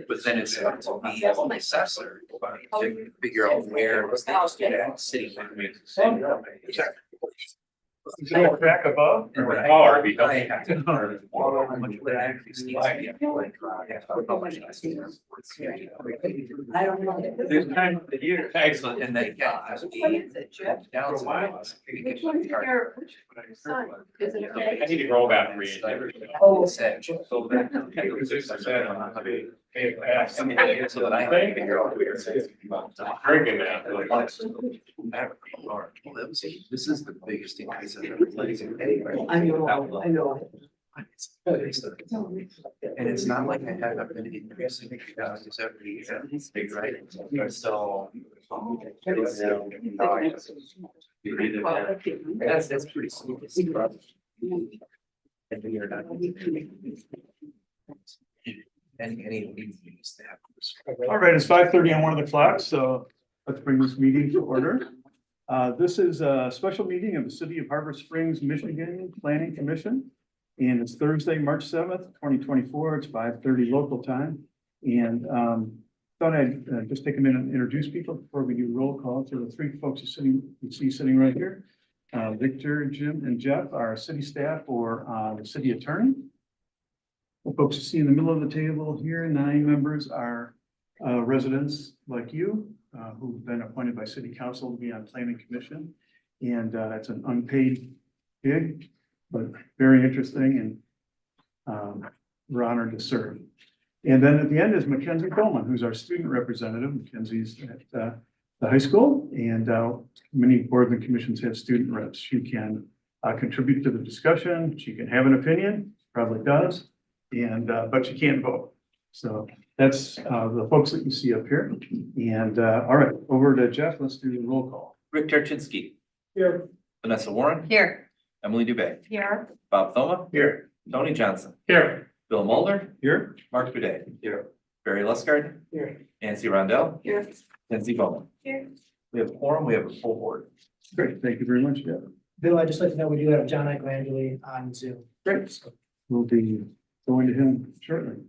But then it's up to me as an assessor to figure out where that city. Back above. Or be. I have to learn how much would I actually see. I don't know. This time of the year. Excellent, and then again. What is it, Jeff? Which one's your, which son? Is it? I need to go back and read. Oh. So that. So that I can figure out where. Drinking now. This is the biggest increase I've ever seen. I know. And it's not like I haven't been increasing this every year, it's big, right? So. That's pretty smooth. And we are not. Any of these staff. All right, it's 5:30 on one of the clocks, so let's bring this meeting to order. This is a special meeting of the City of Harbor Springs, Michigan Planning Commission. And it's Thursday, March 7th, 2024. It's 5:30 local time. And thought I'd just take a minute and introduce people before we do roll call to the three folks you see sitting right here. Victor, Jim, and Jeff are city staff or the city attorney. The folks you see in the middle of the table here, 9 members are residents like you who've been appointed by city council to be on planning commission. And it's an unpaid gig, but very interesting and we're honored to serve. And then at the end is Mackenzie Coleman, who's our student representative. Mackenzie's at the high school, and many boards and commissions have student reps. She can contribute to the discussion. She can have an opinion, probably does, and but she can't vote. So that's the folks that you see up here. And all right, over to Jeff. Let's do the roll call. Rick Turchinsky. Here. Vanessa Warren. Here. Emily Dubé. Here. Bob Thoma. Here. Tony Johnson. Here. Bill Mulder. Here. Mark Boudet. Here. Barry Leskard. Here. Nancy Rondell. Here. Lindsey Bowman. Here. We have a quorum, we have a full board. Great. Thank you very much, Jeff. Bill, I'd just like to know, we do have John Evangeline on Zoom. Great. We'll be going to him shortly.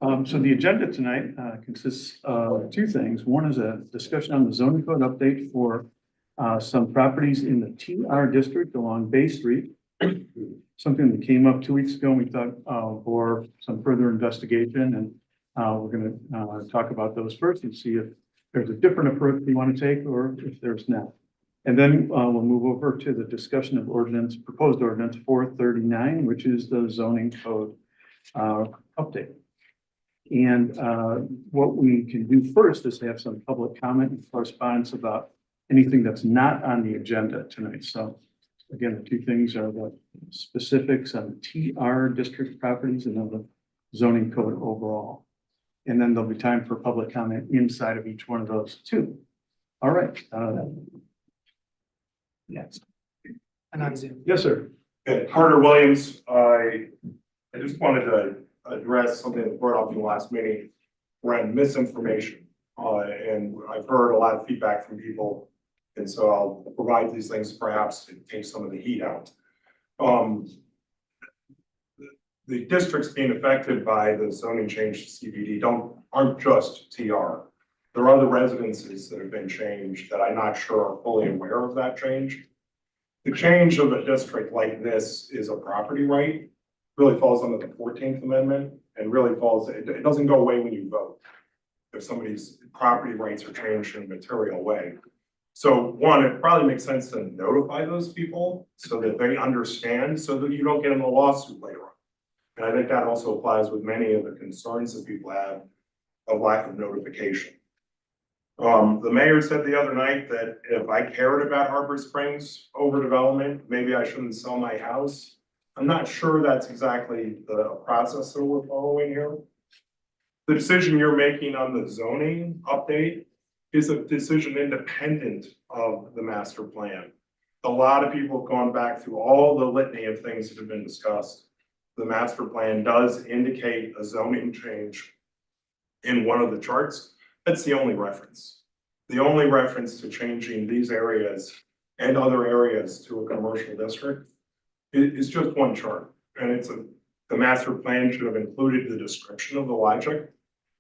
So the agenda tonight consists of 2 things. One is a discussion on the zoning code update for some properties in the TR district along Bay Street. Something that came up 2 weeks ago, and we thought for some further investigation, and we're going to talk about those first and see if there's a different approach we want to take or if there's not. And then we'll move over to the discussion of proposed ordinance 439, which is the zoning code update. And what we can do first is have some public comment and correspondence about anything that's not on the agenda tonight. So again, the 2 things are the specifics on TR district properties and then the zoning code overall. And then there'll be time for public comment inside of each one of those 2. All right. Yes. And on Zoom. Yes, sir. Okay, Carter Williams, I just wanted to address something that brought up in the last meeting around misinformation. And I've heard a lot of feedback from people. And so I'll provide these things perhaps to take some of the heat out. The districts being affected by the zoning change to CBD aren't just TR. There are other residences that have been changed that I'm not sure are fully aware of that change. The change of a district like this is a property right, really falls under the 14th Amendment and really falls, it doesn't go away when you vote. If somebody's property rights are changed in a material way. So one, it probably makes sense to notify those people so that they understand so that you don't get in a lawsuit later on. And I think that also applies with many of the concerns that people have of lack of notification. The mayor said the other night that if I cared about Harbor Springs overdevelopment, maybe I shouldn't sell my house. I'm not sure that's exactly the process that we're following here. The decision you're making on the zoning update is a decision independent of the master plan. A lot of people have gone back through all the litany of things that have been discussed. The master plan does indicate a zoning change in one of the charts. That's the only reference. The only reference to changing these areas and other areas to a commercial district is just one chart. And the master plan should have included the description of the logic.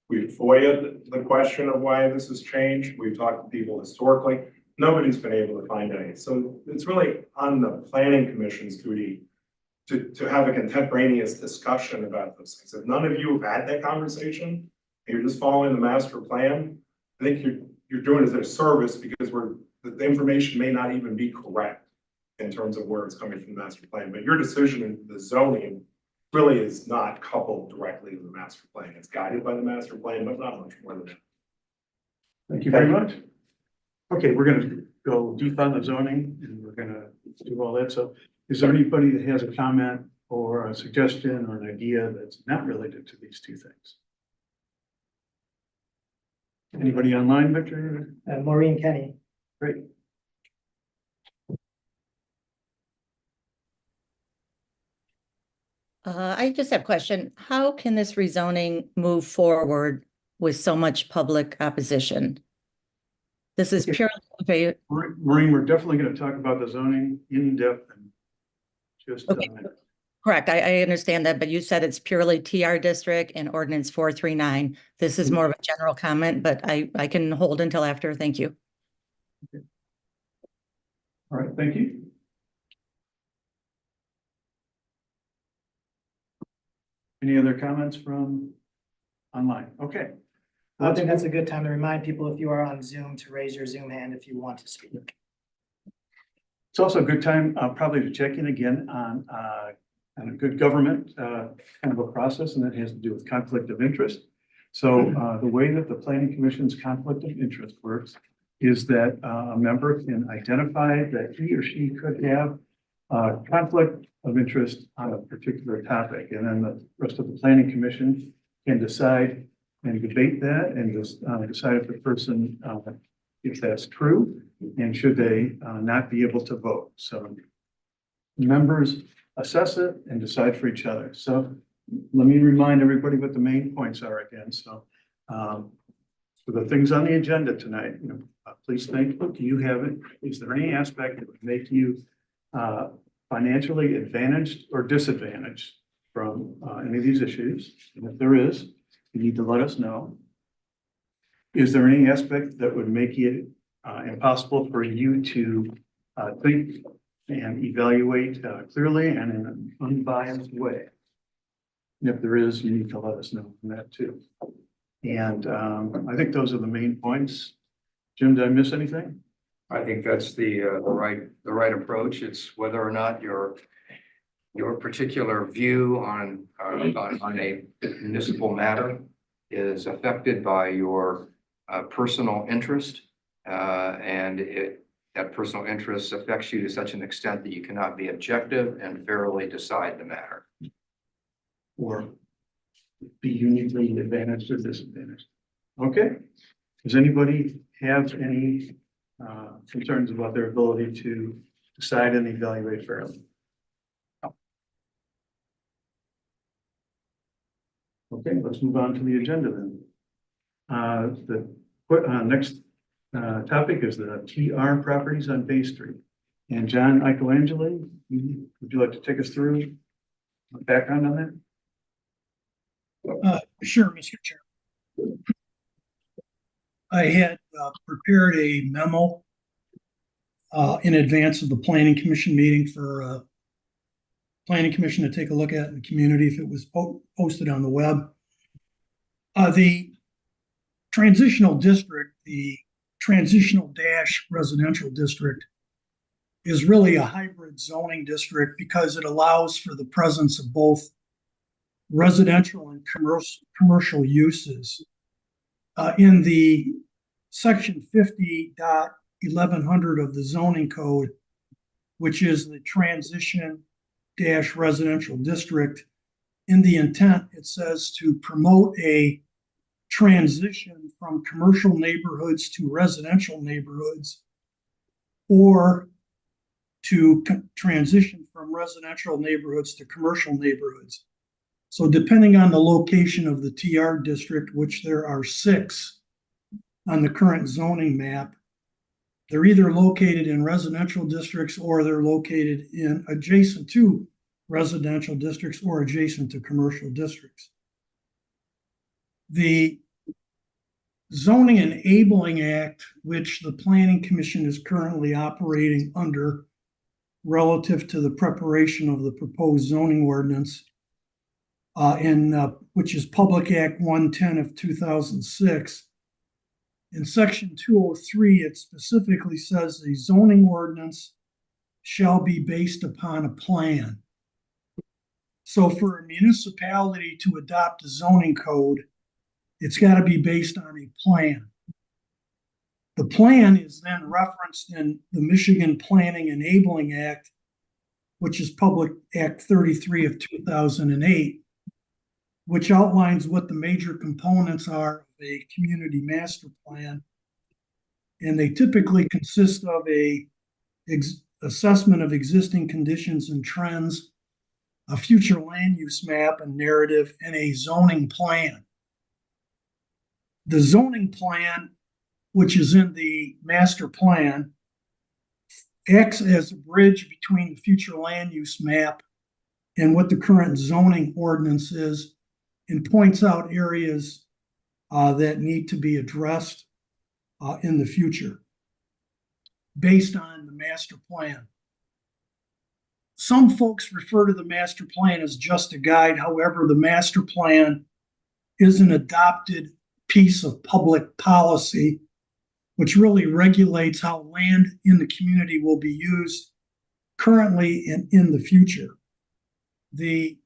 We've FOIA'd the question of why this has changed. We've talked to people historically. Nobody's been able to find any. So it's really on the planning commission's duty to have a contemporaneous discussion about those things. If none of you have had that conversation, and you're just following the master plan, I think you're doing us a service because the information may not even be correct in terms of where it's coming from the master plan. But your decision in the zoning really is not coupled directly to the master plan. It's guided by the master plan, but not much more than that. Thank you very much. Okay, we're gonna go deep on the zoning and we're gonna do all that. So is there anybody that has a comment or a suggestion or an idea that's not related to these two things? Anybody online, Victor? Maureen Kenny. Great. I just have a question. How can this rezoning move forward with so much public opposition? This is purely, Maureen, we're definitely gonna talk about the zoning in depth and just. Okay. Correct. I understand that, but you said it's purely TR district and ordinance 439. This is more of a general comment, but I can hold until after. Thank you. All right, thank you. Any other comments from online? Okay. I think that's a good time to remind people, if you are on Zoom, to raise your Zoom hand if you want to speak. It's also a good time, probably to check in again on a good government, kind of a process, and that has to do with conflict of interest. So, the way that the planning commission's conflict of interest works is that, a member can identify that he or she could have conflict of interest on a particular topic, and then the rest of the planning commission can decide and debate that and just decide if the person, if that's true, and should they not be able to vote. So members assess it and decide for each other. So let me remind everybody what the main points are again. So for the things on the agenda tonight, please think, do you have it? Is there any aspect that would make you financially advantaged or disadvantaged from any of these issues? And if there is, you need to let us know. Is there any aspect that would make it impossible for you to think and evaluate clearly and in an unbiased way? And if there is, you need to let us know on that too. And I think those are the main points. Jim, did I miss anything? I think that's the right approach. It's whether or not your particular view on a municipal matter is affected by your personal interest, and that personal interest affects you to such an extent that you cannot be objective and fairly decide the matter. Or be uniquely advantaged or disadvantaged? Okay. Does anybody have any concerns about their ability to decide and evaluate fairly? Okay, let's move on to the agenda then. The next topic is the TR properties on Bay Street. And John Michelangelo, would you like to take us through the background on that? Sure, Mr. Chair. I had prepared a memo in advance of the planning commission meeting for planning commission to take a look at in the community if it was posted on the web. The transitional district, the transitional dash residential district, is really a hybrid zoning district because it allows for the presence of both residential and commercial uses. In the section 50.1100 of the zoning code, which is the transition dash residential district, in the intent, it says to promote a transition from commercial neighborhoods to residential neighborhoods, or to transition from residential neighborhoods to commercial neighborhoods. So depending on the location of the TR district, which there are 6 on the current zoning map, they're either located in residential districts or they're located in adjacent to residential districts or adjacent to commercial districts. The Zoning Enabling Act, which the Planning Commission is currently operating under relative to the preparation of the proposed zoning ordinance, which is Public Act 110 of 2006. In section 203, it specifically says the zoning ordinance shall be based upon a plan. So for a municipality to adopt a zoning code, it's got to be based on a plan. The plan is then referenced in the Michigan Planning Enabling Act, which is Public Act 33 of 2008, which outlines what the major components are of a community master plan. And they typically consist of a assessment of existing conditions and trends, a future land use map and narrative, and a zoning plan. The zoning plan, which is in the master plan, acts as a bridge between the future land use map and what the current zoning ordinance is, and points out areas that need to be addressed in the future based on the master plan. Some folks refer to the master plan as just a guide. However, the master plan is an adopted piece of public policy, which really regulates how land in the community will be used currently and in the future. The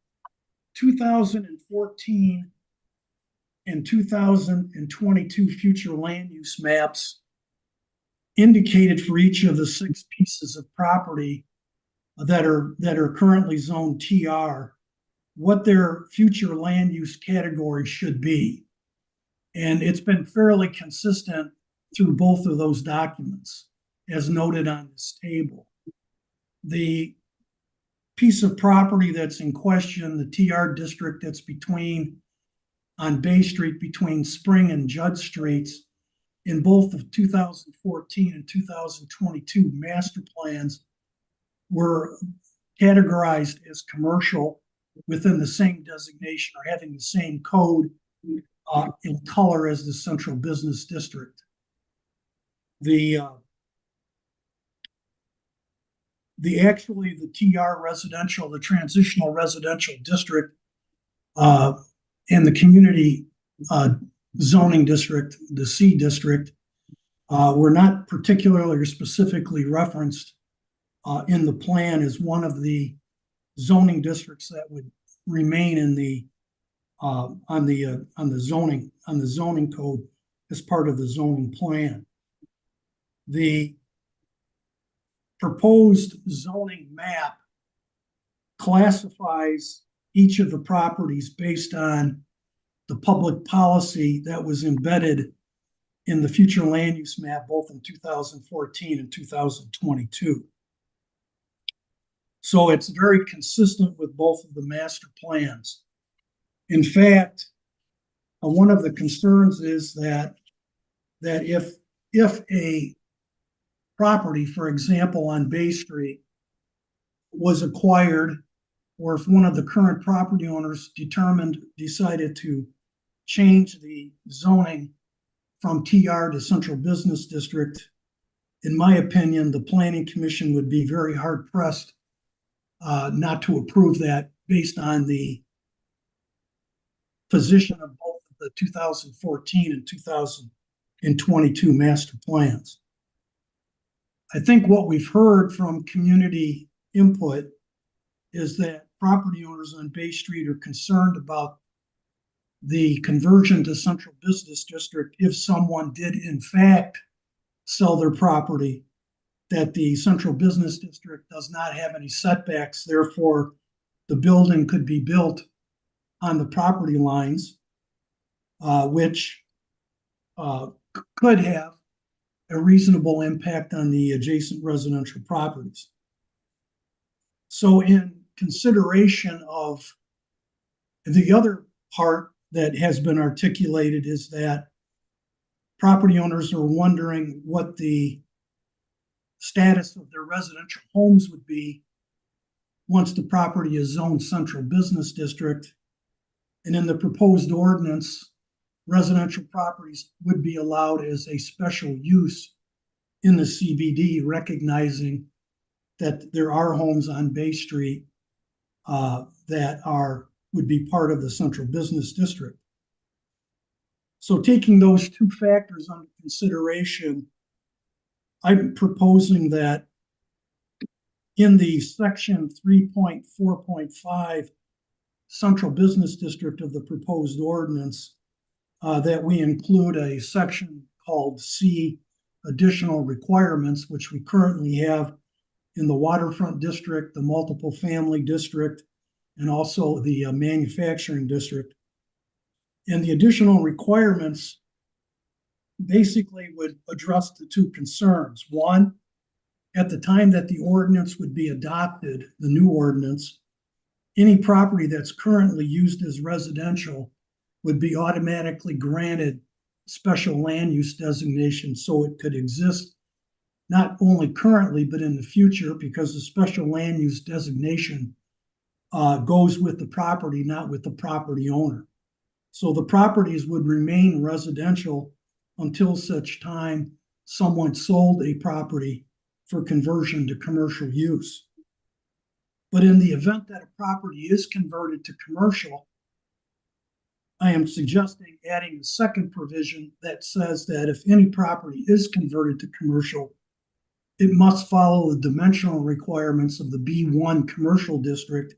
2014 and 2022 future land use maps indicated for each of the 6 pieces of property that are currently zoned TR what their future land use category should be. And it's been fairly consistent through both of those documents, as noted on this table. The piece of property that's in question, the TR district that's on Bay Street between Spring and Judd Streets, in both the 2014 and 2022 master plans were categorized as commercial within the same designation or having the same code in color as the central business district. The TR residential, the transitional residential district, and the community zoning district, the C district, were not particularly or specifically referenced in the plan as one of the zoning districts that would remain in the on the zoning code as part of the zoning plan. The proposed zoning map classifies each of the properties based on the public policy that was embedded in the future land use map, both in 2014 and 2022. So it's very consistent with both of the master plans. In fact, one of the concerns is that if a property, for example, on Bay Street was acquired, or if one of the current property owners decided to change the zoning from TR to Central Business District, in my opinion, the Planning Commission would be very hard pressed not to approve that based on the position of both the 2014 and 2022 master plans. I think what we've heard from community input is that property owners on Bay Street are concerned about the conversion to Central Business District if someone did in fact sell their property, that the Central Business District does not have any setbacks. Therefore, the building could be built on the property lines, which could have a reasonable impact on the adjacent residential properties. So in consideration of the other part that has been articulated is that property owners are wondering what the status of their residential homes would be once the property is zoned Central Business District. And in the proposed ordinance, residential properties would be allowed as a special use in the CBD, recognizing that there are homes on Bay Street that would be part of the central business district. So taking those two factors under consideration, I'm proposing that in the section 3.4.5 central business district of the proposed ordinance, that we include a section called C, additional requirements, which we currently have in the waterfront district, the multiple family district, and also the manufacturing district. And the additional requirements basically would address the two concerns. One, at the time that the ordinance would be adopted, the new ordinance, any property that's currently used as residential would be automatically granted special land use designation so it could exist not only currently, but in the future, because the special land use designation goes with the property, not with the property owner. So the properties would remain residential until such time someone sold a property for conversion to commercial use. But in the event that a property is converted to commercial, I am suggesting adding the second provision that says that if any property is converted to commercial, it must follow the dimensional requirements of the B1 commercial district,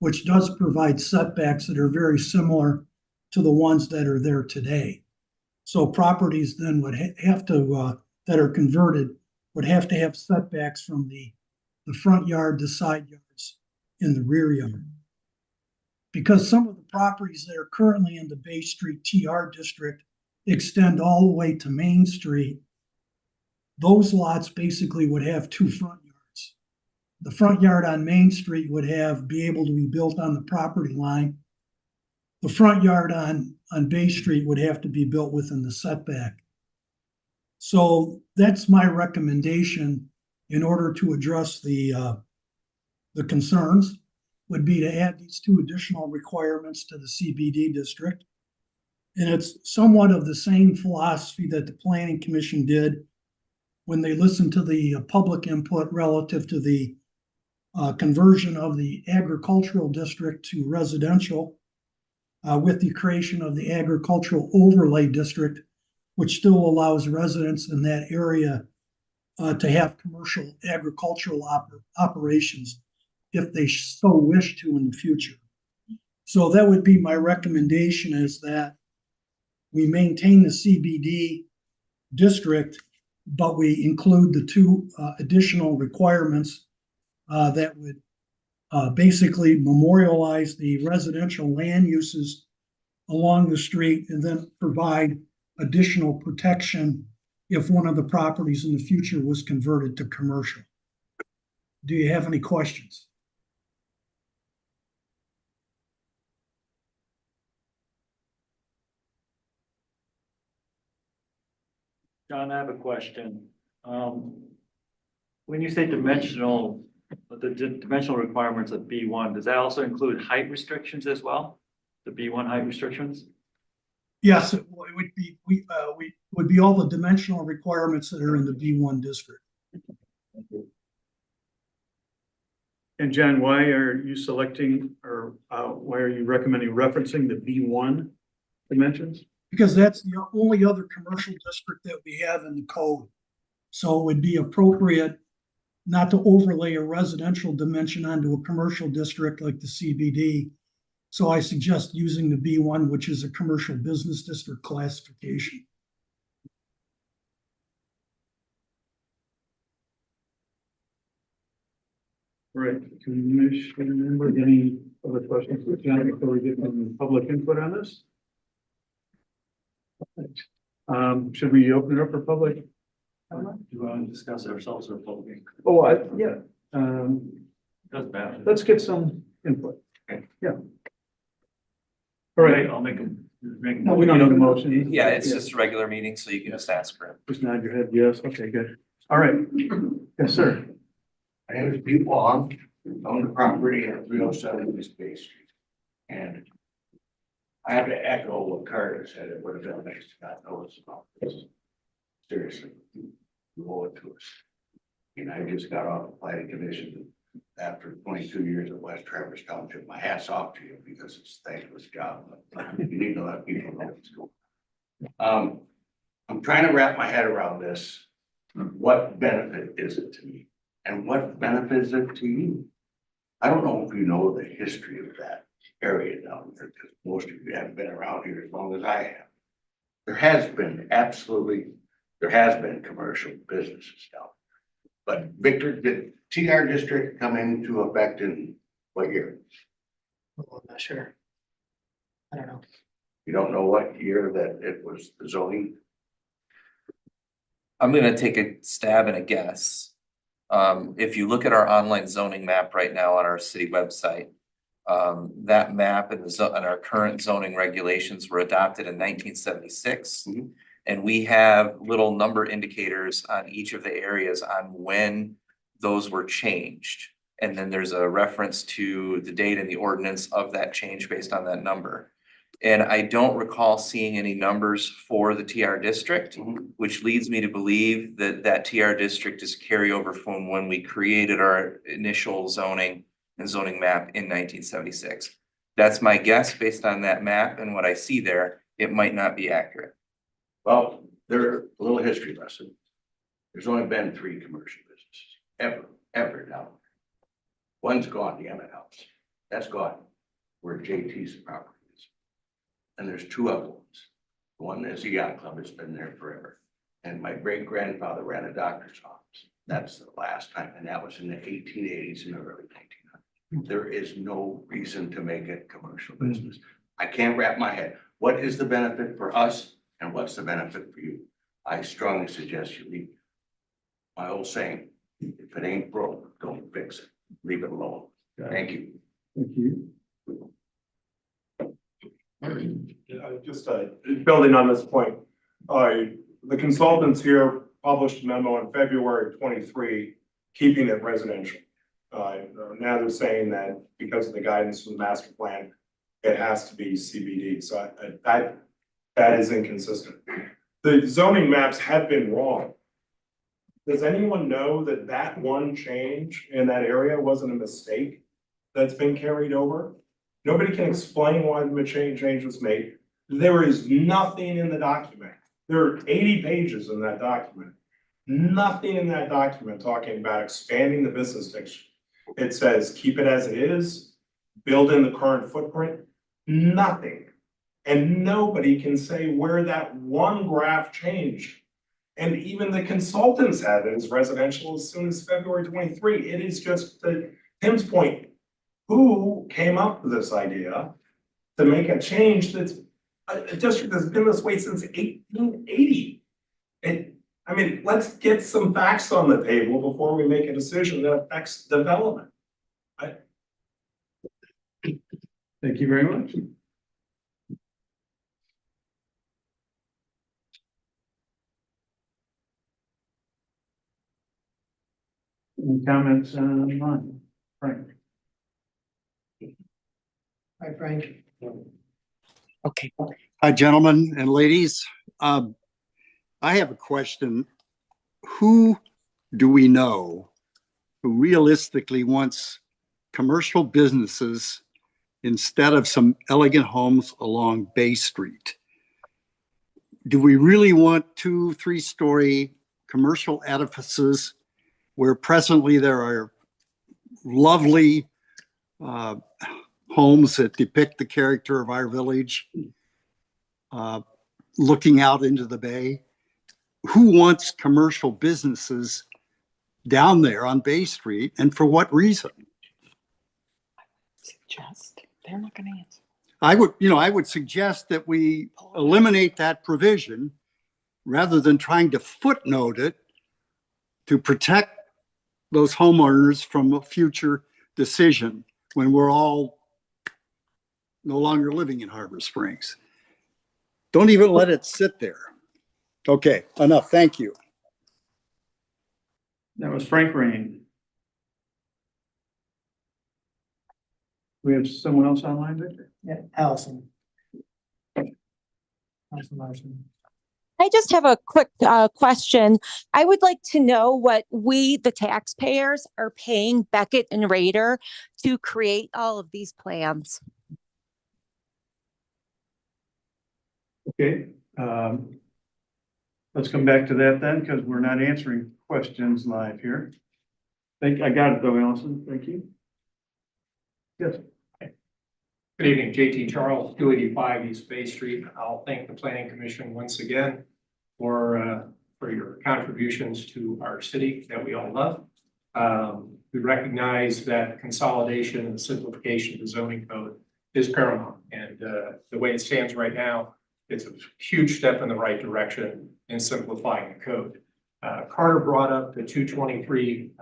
which does provide setbacks that are very similar to the ones that are there today. So properties then would have to, that are converted, would have to have setbacks from the front yard, the side yards, and the rear yard. Because some of the properties that are currently in the Bay Street TR district extend all the way to Main Street, those lots basically would have two front yards. The front yard on Main Street would be able to be built on the property line. The front yard on Bay Street would have to be built within the setback. So that's my recommendation in order to address the concerns, would be to add these two additional requirements to the CBD district. And it's somewhat of the same philosophy that the Planning Commission did when they listened to the public input relative to the conversion of the agricultural district to residential, with the creation of the agricultural overlay district, which still allows residents in that area to have commercial agricultural operations if they so wish to in the future. So that would be my recommendation, is that we maintain the CBD district, but we include the two additional requirements that would basically memorialize the residential land uses along the street and then provide additional protection if one of the properties in the future was converted to commercial. Do you have any questions? John, I have a question. When you say dimensional, the dimensional requirements of B1, does that also include height restrictions as well? The B1 height restrictions? Yes, it would be, we would be all the dimensional requirements that are in the B1 district. And John, why are you selecting, or why are you recommending referencing the B1 dimensions? Because that's the only other commercial district that we have in the code. So it would be appropriate not to overlay a residential dimension onto a commercial district like the CBD. So I suggest using the B1, which is a commercial business district classification. Right, Commissioner, member, any other questions for John before we get some public input on this? Should we open it up for public? Do you want to discuss it ourselves or public? Oh, yeah. Doesn't matter. Let's get some input. Okay. Yeah. All right, I'll make them. No, we don't need a motion. Yeah, it's just a regular meeting, so you can just ask for it. Just nod your head, yes, okay, good. All right, yes, sir. My name is Pete Wong, own the property at 307 East Bay Street. And I have to echo what Carter said, it would have been nice to not know us about this. Seriously, you owe it to us. And I just got off the planning commission after 22 years at West Traverse Township. My hat's off to you because it's a thankless job. You need to let people know what's going on. I'm trying to wrap my head around this. What benefit is it to me? And what benefit is it to you? I don't know if you know the history of that area down there, because most of you haven't been around here as long as I have. There has been commercial businesses down there. But Victor, did TR district come into effect in what year? I'm not sure. I don't know. You don't know what year that it was the zoning? I'm gonna take a stab and a guess. If you look at our online zoning map right now on our city website, that map and and our current zoning regulations were adopted in 1976. Mhm. And we have little number indicators on each of the areas on when those were changed. And then there's a reference to the date and the ordinance of that change based on that number. And I don't recall seeing any numbers for the TR district, which leads me to believe that that TR district is carryover from when we created our initial zoning and zoning map in 1976. That's my guess based on that map and what I see there. It might not be accurate. Well, there, a little history lesson. There's only been 3 commercial businesses, ever down there. One's gone, the Emmett House. That's gone, where JT's property is. And there's 2 other ones. One is a yacht club, it's been there forever. And my great grandfather ran a doctor's office. That's the last time, and that was in the 1880s and the early 1900s. There is no reason to make it commercial business. I can't wrap my head. What is the benefit for us and what's the benefit for you? I strongly suggest you leave. My old saying, if it ain't broke, don't fix it. Leave it alone. Thank you. Thank you. Just building on this point, the consultants here published a memo in February of 23, keeping it residential. Now they're saying that because of the guidance from the master plan, it has to be CBD. So that is inconsistent. The zoning maps have been wrong. Does anyone know that that one change in that area wasn't a mistake that's been carried over? Nobody can explain why the change was made. There is nothing in the document. There are 80 pages in that document. Nothing in that document talking about expanding the business district. It says, keep it as it is, build in the current footprint, nothing. And nobody can say where that one graph changed. And even the consultants have it as residential as soon as February 23. It is just, to Tim's point, who came up with this idea to make a change that's a district that's been this way since 1880? I mean, let's get some facts on the table before we make a decision that affects development. Thank you very much. Any comments on mine? Frank? Hi, Frank. Okay. Hi, gentlemen and ladies. I have a question. Who do we know who realistically wants commercial businesses instead of some elegant homes along Bay Street? Do we really want 2, 3-story commercial edifices where presently there are lovely homes that depict the character of our village, looking out into the bay? Who wants commercial businesses down there on Bay Street, and for what reason? They're not gonna answer. I would suggest that we eliminate that provision rather than trying to footnote it to protect those homeowners from a future decision when we're all no longer living in Harbor Springs. Don't even let it sit there. Okay, enough. Thank you. That was Frank Rain. We have someone else online, Victor? Yeah, Allison. Councilman Larson. I just have a quick question. I would like to know what we, the taxpayers, are paying Beckett and Rader to create all of these plans. Okay, let's come back to that then, because we're not answering questions live here. I got it though, Allison, thank you. Yes. Good evening, JT Charles, 285 East Bay Street. I'll thank the Planning Commission once again for your contributions to our city that we all love. We recognize that consolidation and simplification of the zoning code is paramount. And the way it stands right now, it's a huge step in the right direction in simplifying the code. Carter brought up the 223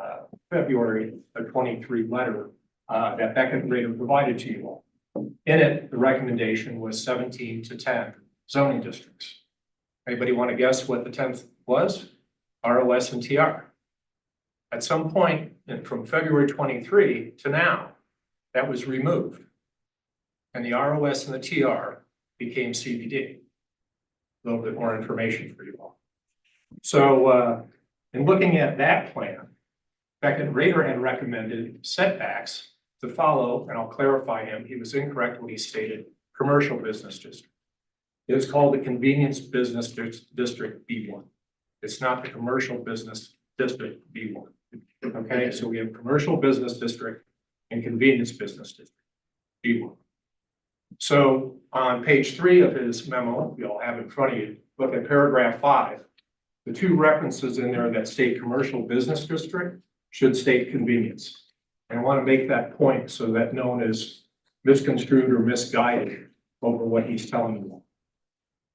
February of 23 letter that Beckett and Rader provided to you all. In it, the recommendation was 17 to 10 zoning districts. Anybody want to guess what the 10th was? ROS and TR. At some point from February 23 to now, that was removed. And the ROS and the TR became CBD. A little bit more information for you all. So in looking at that plan, Beckett and Rader had recommended setbacks to follow, and I'll clarify him, he was incorrect when he stated commercial business district. It was called the convenience business district B1. It's not the commercial business district B1. Okay, so we have commercial business district and convenience business district B1. So on page 3 of his memo, we all have in front of you, look at paragraph 5. The 2 references in there that state commercial business district should state convenience. And I want to make that point so that no one is misconstrued or misguided over what he's telling you.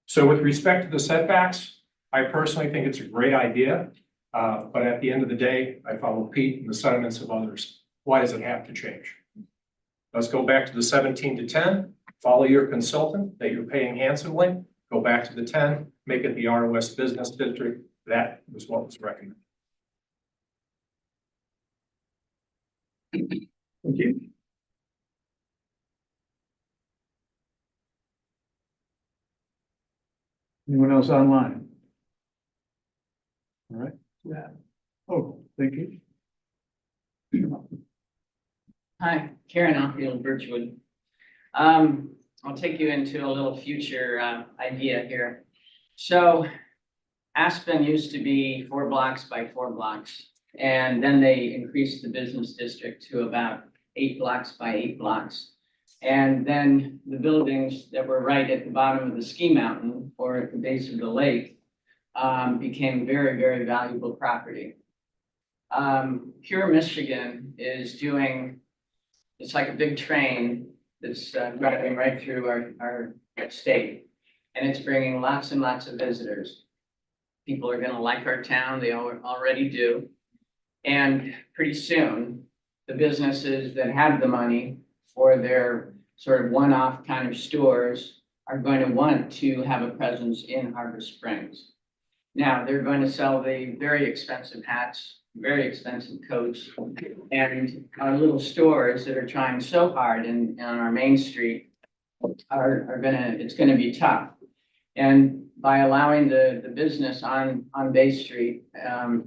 So with respect to the setbacks, I personally think it's a great idea. But at the end of the day, I follow Pete and the sentiments of others. Why does it have to change? Let's go back to the 17 to 10, follow your consultant that you're paying handsomely, go back to the 10, make it the ROS business district. That was what was recommended. Thank you. Anyone else online? All right. Yeah. Oh, thank you. Hi, Karen Outfield, Birchwood. I'll take you into a little future idea here. So Aspen used to be 4 blocks by 4 blocks. And then they increased the business district to about 8 blocks by 8 blocks. And then the buildings that were right at the bottom of the ski mountain or at the base of the lake became very, very valuable property. Pure Michigan is doing, it's like a big train that's driving right through our state. And it's bringing lots and lots of visitors. People are going to like our town. They already do. And pretty soon, the businesses that have the money for their sort of one-off kind of stores are going to want to have a presence in Harbor Springs. Now, they're going to sell the very expensive hats, very expensive coats, and our little stores that are trying so hard on our main street it's gonna be tough. And by allowing the business on Bay Street,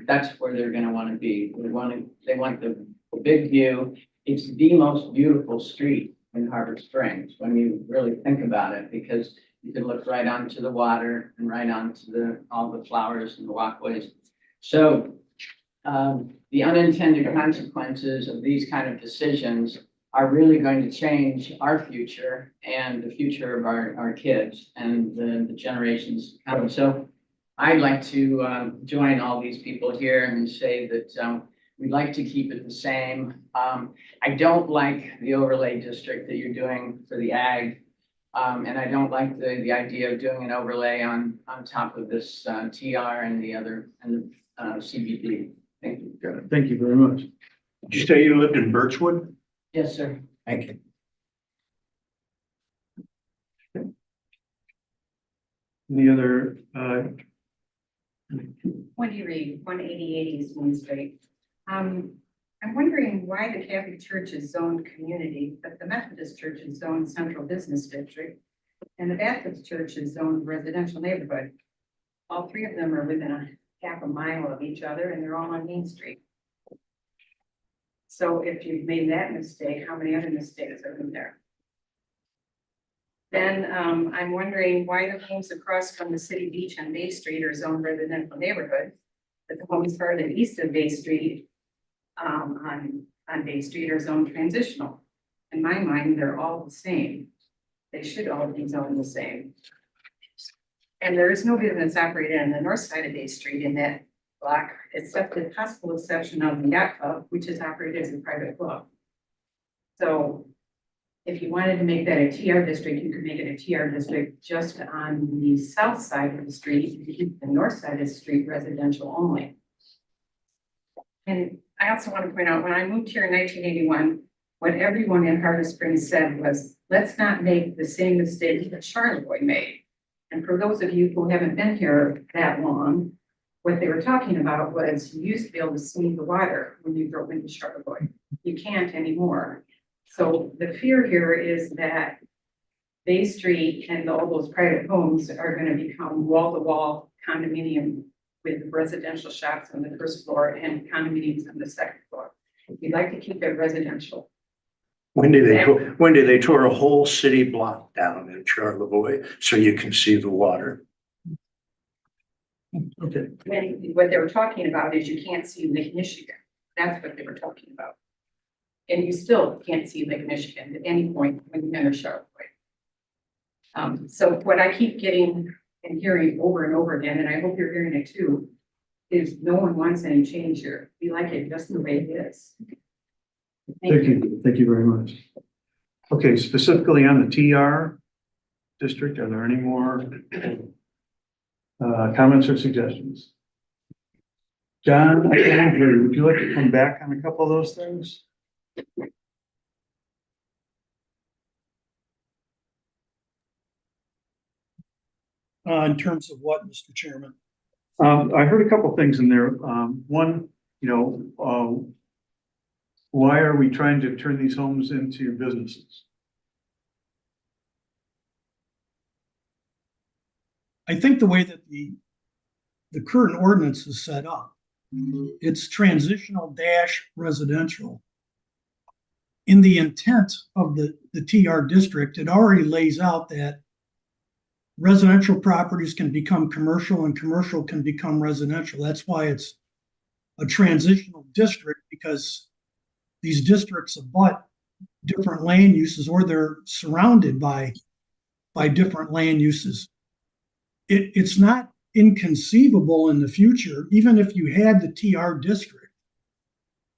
that's where they're gonna wanna be. They want the big view. It's the most beautiful street in Harbor Springs when you really think about it, because you can look right onto the water and right onto all the flowers and the walkways. So the unintended consequences of these kind of decisions are really going to change our future and the future of our kids and the generations to come. So I'd like to join all these people here and say that we'd like to keep it the same. I don't like the overlay district that you're doing for the ag. And I don't like the idea of doing an overlay on top of this TR and the other and the CBD. Thank you. Thank you very much. Did you say you lived in Birchwood? Yes, sir. Thank you. Any other, Wendy Reed, 188 East Main Street. I'm wondering why the Catholic Church is zoned community, but the Methodist Church is zoned central business district. and the Baptist church is zoned residential neighborhood. All three of them are within a half a mile of each other and they're all on Main Street. So if you've made that mistake, how many other mistakes are in there? Then I'm wondering why the homes across from the city beach on Bay Street are zoned residential neighborhood, but the homes further east of Bay Street on Bay Street are zoned transitional. In my mind, they're all the same. They should all be zoned the same. And there is no business operated on the north side of Bay Street in that block, except the possible exception of the yacht club, which is operated as a private club. So if you wanted to make that a TR district, you could make it a TR district just on the south side of the street, you keep the north side of the street residential only. And I also want to point out, when I moved here in 1981, what everyone in Harbor Springs said was, let's not make the same mistake that Charlevoix made. And for those of you who haven't been here that long, what they were talking about was you used to be able to see the water when you drove into Charlevoix. You can't anymore. So the fear here is that Bay Street and all those private homes are going to become wall-to-wall condominium with residential shops on the first floor and condominiums on the second floor. We'd like to keep it residential. When did they tore a whole city block down in Charlevoix so you can see the water? Okay. And what they were talking about is you can't see Lake Michigan. That's what they were talking about. And you still can't see Lake Michigan at any point when you enter Charlevoix. So what I keep getting and hearing over and over again, and I hope you're hearing it too, is no one wants any change here. We like it just the way it is. Thank you. Thank you very much. Okay, specifically on the TR district, are there any more comments or suggestions? John, Andrew, would you like to come back on a couple of those things? In terms of what, Mr. Chairman? I heard a couple of things in there. One, why are we trying to turn these homes into businesses? I think the way that the current ordinance is set up, it's transitional dash residential. In the intent of the TR district, it already lays out that residential properties can become commercial and commercial can become residential. That's why it's a transitional district, because these districts abut different land uses or they're surrounded by different land uses. It's not inconceivable in the future, even if you had the TR district,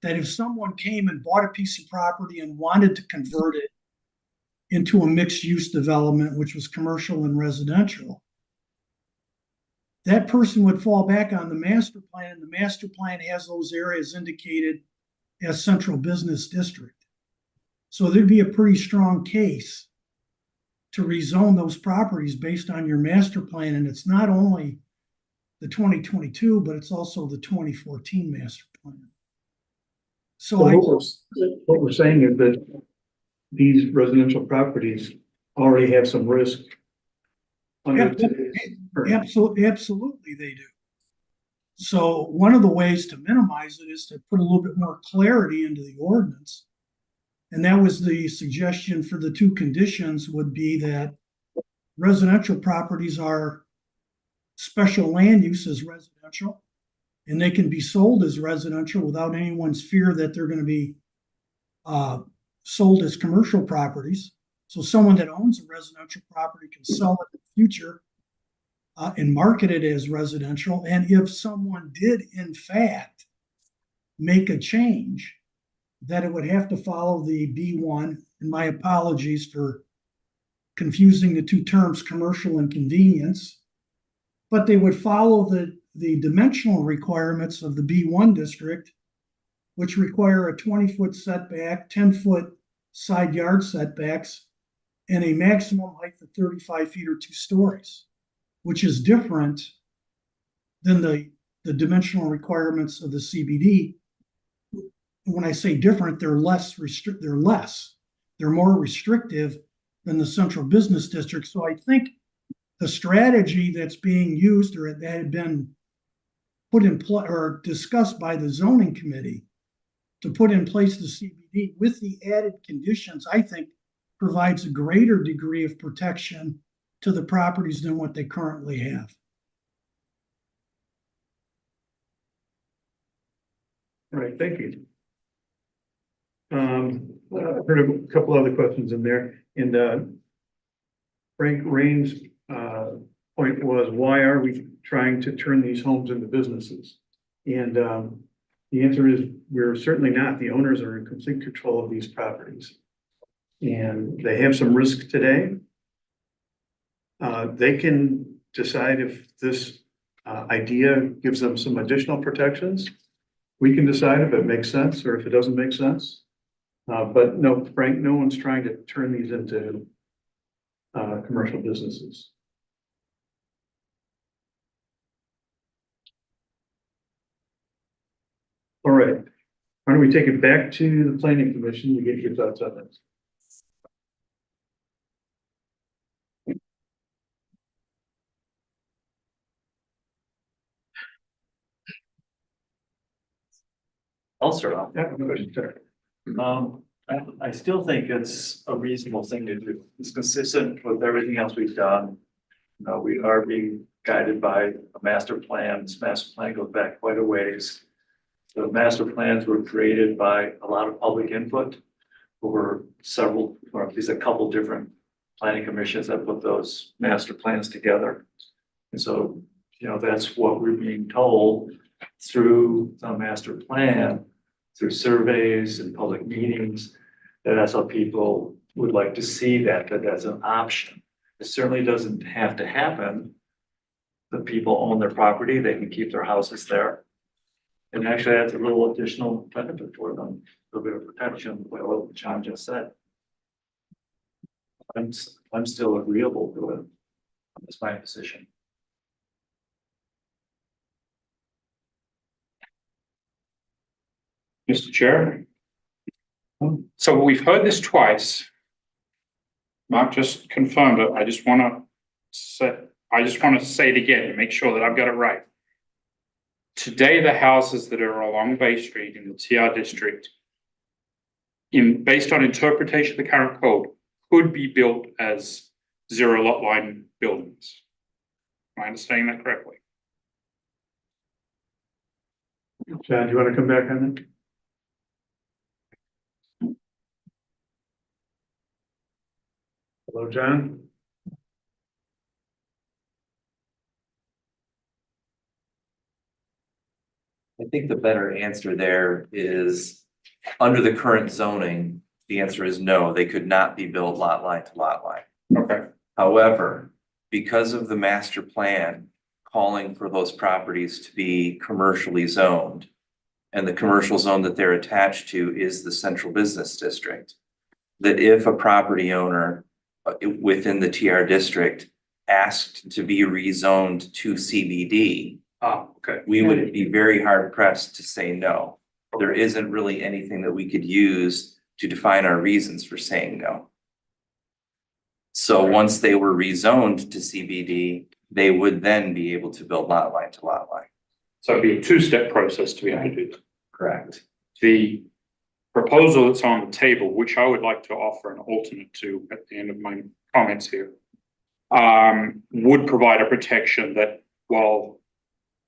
that if someone came and bought a piece of property and wanted to convert it into a mixed-use development, which was commercial and residential, that person would fall back on the master plan, and the master plan has those areas indicated as central business district. So there'd be a pretty strong case to rezone those properties based on your master plan, and it's not only the 2022, but it's also the 2014 master plan. So what we're saying is that these residential properties already have some risk. Absolutely they do. So one of the ways to minimize it is to put a little bit more clarity into the ordinance. And that was the suggestion for the two conditions, would be that residential properties are special land use as residential, and they can be sold as residential without anyone's fear that they're going to be sold as commercial properties. So someone that owns a residential property can sell it in the future and market it as residential. And if someone did in fact make a change, that it would have to follow the B1, and my apologies for confusing the two terms, commercial and convenience, but they would follow the dimensional requirements of the B1 district, which require a 20-foot setback, 10-foot side yard setbacks, and a maximum height of 35 feet or 2 stories, which is different than the dimensional requirements of the CBD. When I say different, they're more restrictive than the central business district. So I think the strategy that's being used or that had been put in play or discussed by the zoning committee to put in place the CBD with the added conditions, I think provides a greater degree of protection to the properties than what they currently have. All right, thank you. I've heard a couple other questions in there, and Frank Rain's point was, why are we trying to turn these homes into businesses? And the answer is, we're certainly not. The owners are in complete control of these properties. And they have some risk today. They can decide if this idea gives them some additional protections. We can decide if it makes sense or if it doesn't make sense. But no, Frank, no one's trying to turn these into commercial businesses. All right, why don't we take it back to the planning commission to get your thoughts on this? I'll start off. Yeah, go ahead, sir. I still think it's a reasonable thing to do. It's consistent with everything else we've done. We are being guided by a master plan. This master plan goes back quite a ways. The master plans were created by a lot of public input over several, or at least a couple different planning commissions that put those master plans together. And so, that's what we're being told through the master plan, through surveys and public meetings, that's how people would like to see that that's an option. It certainly doesn't have to happen. The people own their property, they can keep their houses there. And actually that's a little additional benefit for them, a little bit of protection, like what John just said. I'm still agreeable to it. That's my position. Mr. Chair. So we've heard this twice. Mark just confirmed it. I just want to say it again to make sure that I've got it right. Today, the houses that are along Bay Street in the TR district, based on interpretation of the current code, could be built as zero lot line buildings. Am I understanding that correctly? John, do you want to come back on that? Hello, John? I think the better answer there is, under the current zoning, the answer is no, they could not be built lot line to lot line. Okay. However, because of the master plan calling for those properties to be commercially zoned, and the commercial zone that they're attached to is the central business district, that if a property owner within the TR district asked to be rezoned to CBD, Okay. we would be very hard pressed to say no. There isn't really anything that we could use to define our reasons for saying no. So once they were rezoned to CBD, they would then be able to build lot line to lot line. So it'd be a two-step process to be able to do that. Correct. The proposal that's on the table, which I would like to offer an alternate to at the end of my comments here, would provide a protection that while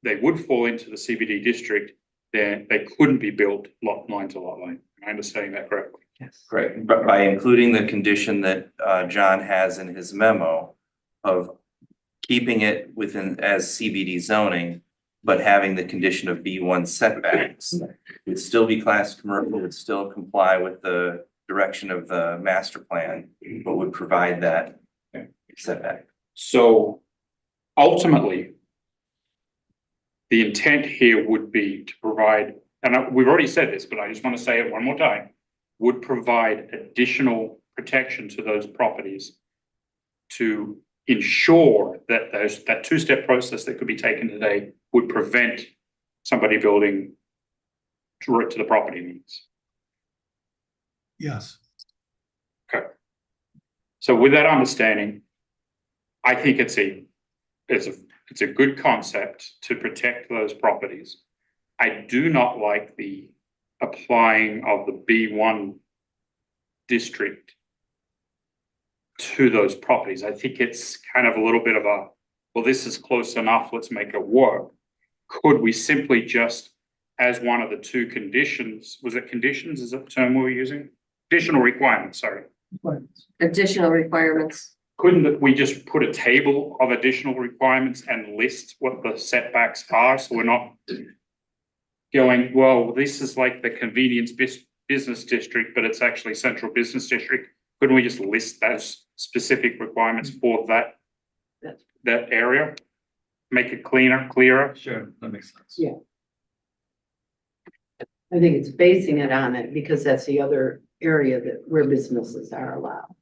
they would fall into the CBD district, then they couldn't be built lot line to lot line. Am I understanding that correctly? Yes. Correct. But by including the condition that John has in his memo of keeping it within as CBD zoning, but having the condition of B1 setbacks, would still be classed commercial, would still comply with the direction of the master plan, but would provide that setback. So ultimately, the intent here would be to provide, and we've already said this, but I just want to say it one more time, would provide additional protection to those properties to ensure that that two-step process that could be taken today would prevent somebody building direct to the property limits. Yes. Okay. So with that understanding, I think it's a good concept to protect those properties. I do not like the applying of the B1 district to those properties. I think it's kind of a little bit of a, well, this is close enough, let's make it work. Could we simply just, as one of the two conditions, was it conditions, is that the term we were using? Additional requirements, sorry. Additional requirements. Couldn't we just put a table of additional requirements and list what the setbacks are, so we're not going, well, this is like the convenience business district, but it's actually central business district. Couldn't we just list those specific requirements for that area? Make it clearer? Sure, that makes sense. Yeah. I think it's basing it on it because that's the other area that where businesses are allowed.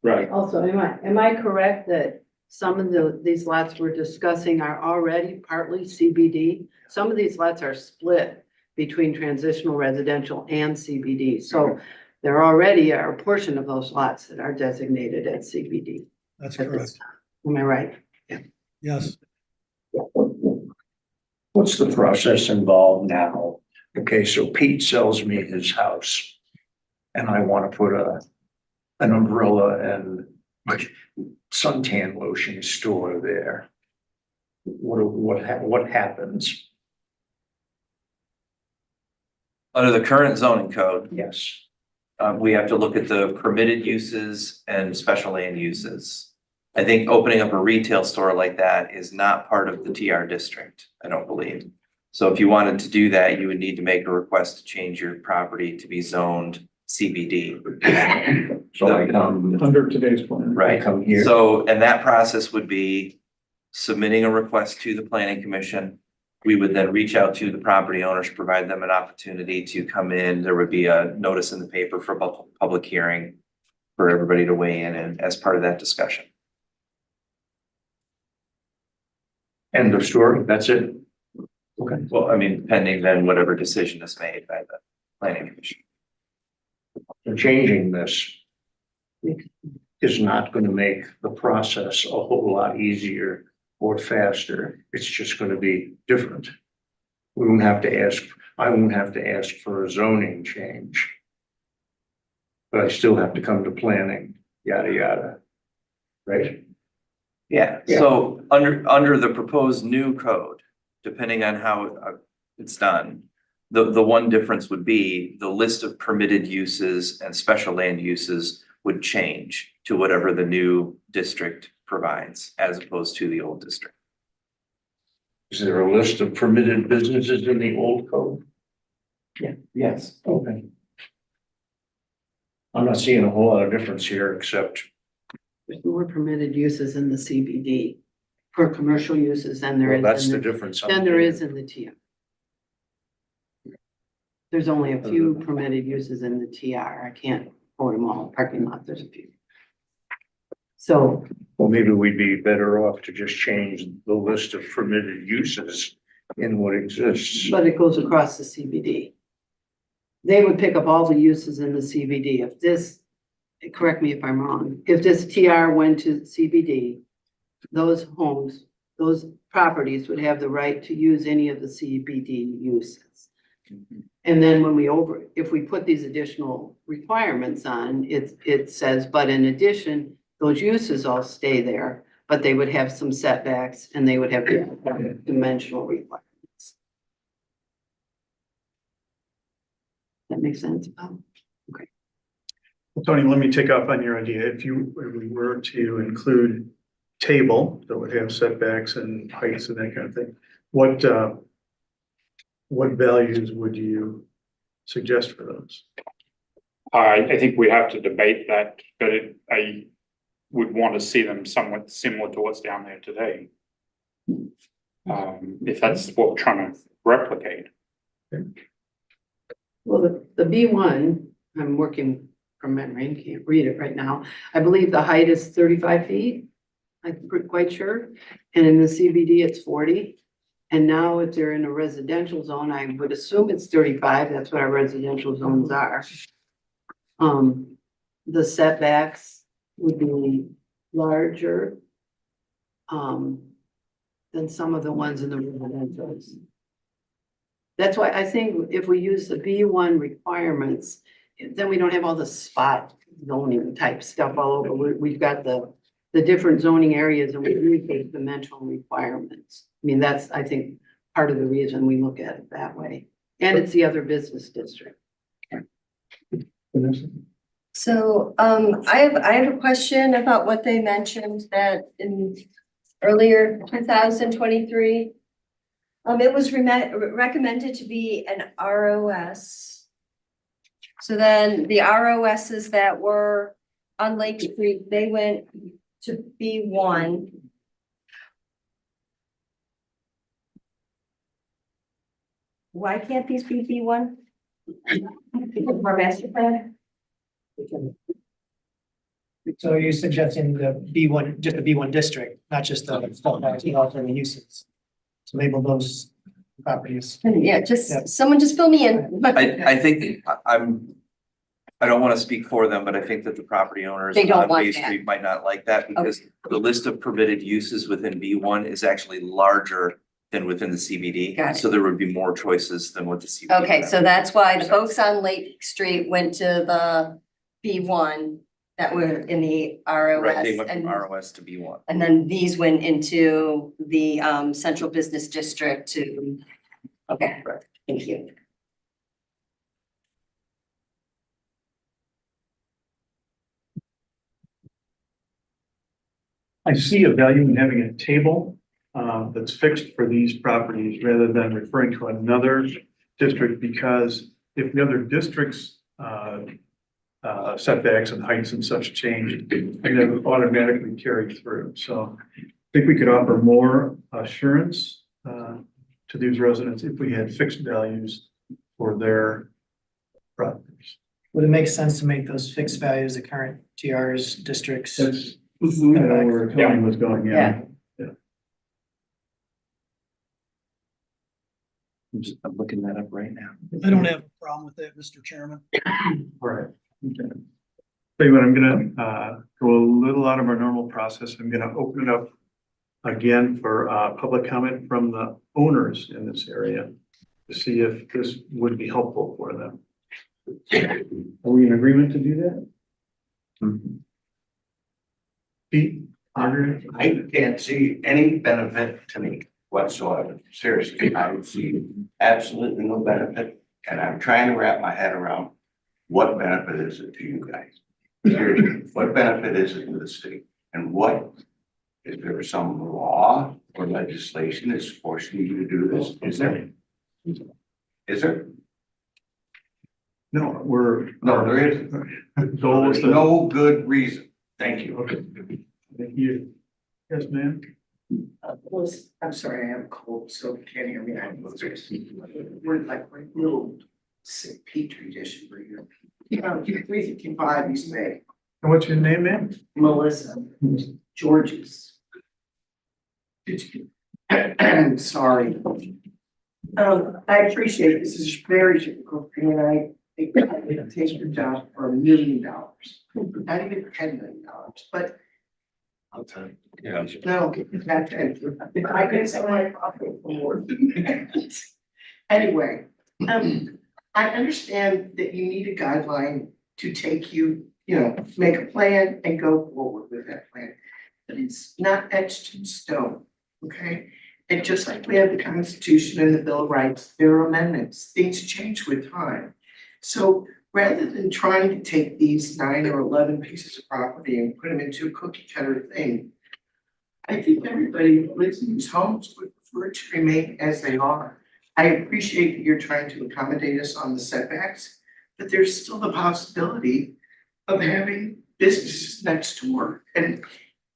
Right. Also, am I correct that some of these lots we're discussing are already partly CBD? Some of these lots are split between transitional residential and CBD. So there already are a portion of those lots that are designated as CBD. That's at this correct. time. Am I right? Yeah. Yes. What's the process involved now? Okay, so Pete sells me his house and I want to put an umbrella and like suntan lotion store there. What happens? Under the current zoning code, Yes. we have to look at the permitted uses and special land uses. I think opening up a retail store like that is not part of the TR district, I don't believe. So if you wanted to do that, you would need to make a request to change your property to be zoned CBD. So I come, Under today's plan. Right. come here. So, and that process would be submitting a request to the planning commission. We would then reach out to the property owners, provide them an opportunity to come in. There would be a notice in the paper for public hearing for everybody to weigh in and as part of that discussion. End of story, that's it. Okay. Well, I mean, pending then whatever decision is made by the planning commission. And changing this is not going to make the process a whole lot easier or faster. It's just going to be different. We won't have to ask, I won't have to ask for a zoning change. But I still have to come to planning, yada, yada. Right? Yeah, so under the proposed new code, depending on how it's done, the one difference would be the list of permitted uses and special land uses would change to whatever the new district provides as opposed to the old district. Is there a list of permitted businesses in the old code? Yeah. Yes. Okay. I'm not seeing a whole lot of difference here, except There's more permitted uses in the CBD for commercial uses than there well, is. that's in the difference. I'm Than there seeing. is in the TR. There's only a few permitted uses in the TR. I can't quote them all. Parking lot, there's a few. So, Well, maybe we'd be better off to just change the list of permitted uses in what exists. but it goes across the CBD. They would pick up all the uses in the CBD. If this, correct me if I'm wrong, if this TR went to CBD, those homes, those properties would have the right to use any of the CBD uses. And then when if we put these additional requirements on, it says, but in addition, those uses all stay there, but they would have some setbacks and they would have dimensional requirements. That makes sense? Oh, okay. Tony, let me take off on your idea. If we were to include table that would have setbacks and heights and that kind of thing, what values would you suggest for those? I think we have to debate that, but I would want to see them somewhat similar to what's down there today. If that's what we're trying to replicate. Well, the B1, I'm working from memory and can't read it right now. I believe the height is 35 feet. I'm quite sure. And in the CBD, it's 40. And now if they're in a residential zone, I would assume it's 35. That's what our residential zones are. the setbacks would be larger than some of the ones in the residentials. That's why I think if we use the B1 requirements, then we don't have all the spot zoning type stuff all over. We've got the different zoning areas and we take the dimensional requirements. I mean, that's, I think, part of the reason we look at it that way. And it's the other business district. So, I have a question about what they mentioned that in earlier 2023. It was recommended to be an ROS. So then the ROSs that were on Lake Street, they went to B1. Why can't these be B1? Because of our master plan? So you're suggesting the B1, just the B1 district, not just the alternate uses. To label those properties. Yeah, just, someone just fill me in. I think I don't want to speak for them, but I think that the property owners They don't on want Bay that. Street might not like that because the list of permitted uses within B1 is actually larger than within the CBD. Got it. So there would be more choices than what the CBD. Okay, has. so that's why the folks on Lake Street went to the B1 that were in the ROS. Right, they went from and- ROS to B1. And then these went into the central business district to, okay, thank you. I see a value in having a table that's fixed for these properties rather than referring to another district, because if the other districts setbacks and heights and such change, and then automatically carry through. So I think we could offer more assurance to these residents if we had fixed values for their properties. Would it make sense to make those fixed values the current TR's districts? That's where Tony was going, yeah. I'm looking that up right now. I don't have a problem with that, Mr. Chairman. All right. Okay. Tell you what, I'm gonna go a little out of our normal process. I'm gonna open it up again for public comment from the owners in this area to see if this would be helpful for them. Are we in agreement to do that? Pete? Margaret? I can't see any benefit to me whatsoever. Seriously, I see absolutely no benefit. And I'm trying to wrap my head around what benefit is it to you guys? Seriously, what benefit is it to the city? And what, is there some law or legislation that's forcing you to do this? Is there? Is there? No, No, there isn't. There's no good reason. Thank you. Okay. Thank you. Yes, ma'am. I'm sorry, I have a cold, so you can't hear me. We're like a little sick petri dish over here. You know, 355 East Bay. And what's your name, ma'am? Melissa Georges. Sorry. I appreciate it. This is very difficult for me, and I think I take your job for $1 million. Not even $10 million, but I'll tell you. Yeah. no, not 10. If I get some my profit for more. Anyway, I understand that you need a guideline to take you, make a plan and go forward with that plan. But it's not etched in stone, okay? And just like we have the Constitution and the Bill of Rights, there are amendments, things change with time. So rather than trying to take these 9 or 11 pieces of property and put them into a cookie cutter thing, I think everybody who lives in these homes would prefer to remain as they are. I appreciate that you're trying to accommodate us on the setbacks, but there's still the possibility of having businesses next door. And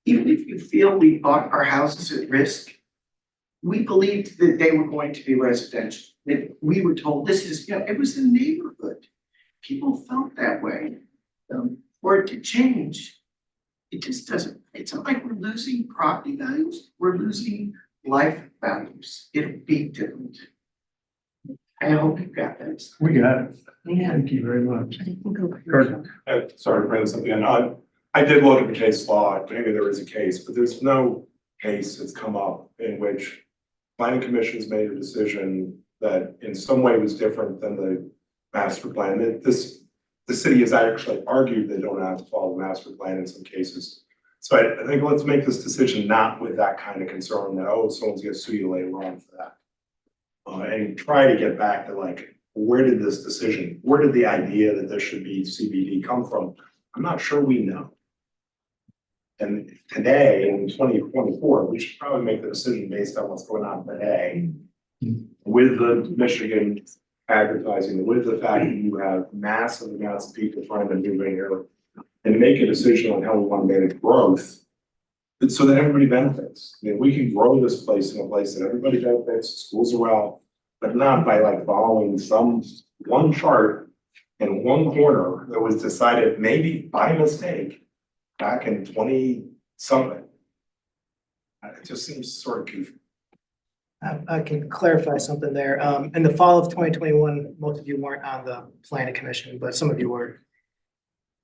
even if you feel we bought our houses at risk, we believed that they were going to be residential. That we were told this is, it was the neighborhood. People felt that way. For it to change, it just doesn't, it's not like we're losing property values, we're losing life values. It'll be different. I hope you got those. We got it. Yeah. Thank you very much. Kurt, Sorry to bring this up again. I did look at the case law, maybe there is a case, but there's no case that's come up in which planning commission's made a decision that in some way was different than the master plan. The city has actually argued they don't have to follow the master plan in some cases. So I think let's make this decision not with that kind of concern that, oh, someone's gonna sue you later on for that. And try to get back to like, where did the idea that there should be CBD come from? I'm not sure we know. And today, in 2024, we should probably make the decision based on what's going on today. With the Michigan advertising, with the fact that you have massive amounts of people trying to move in here. And make a decision on how we want to manage growth. So that everybody benefits. I mean, we can grow this place in a place that everybody benefits, schools are well, but not by like following one chart in one corner that was decided maybe by mistake back in 20-something. It just seems sort of goofy. I can clarify something there. In the fall of 2021, most of you weren't on the planning commission, but some of you were.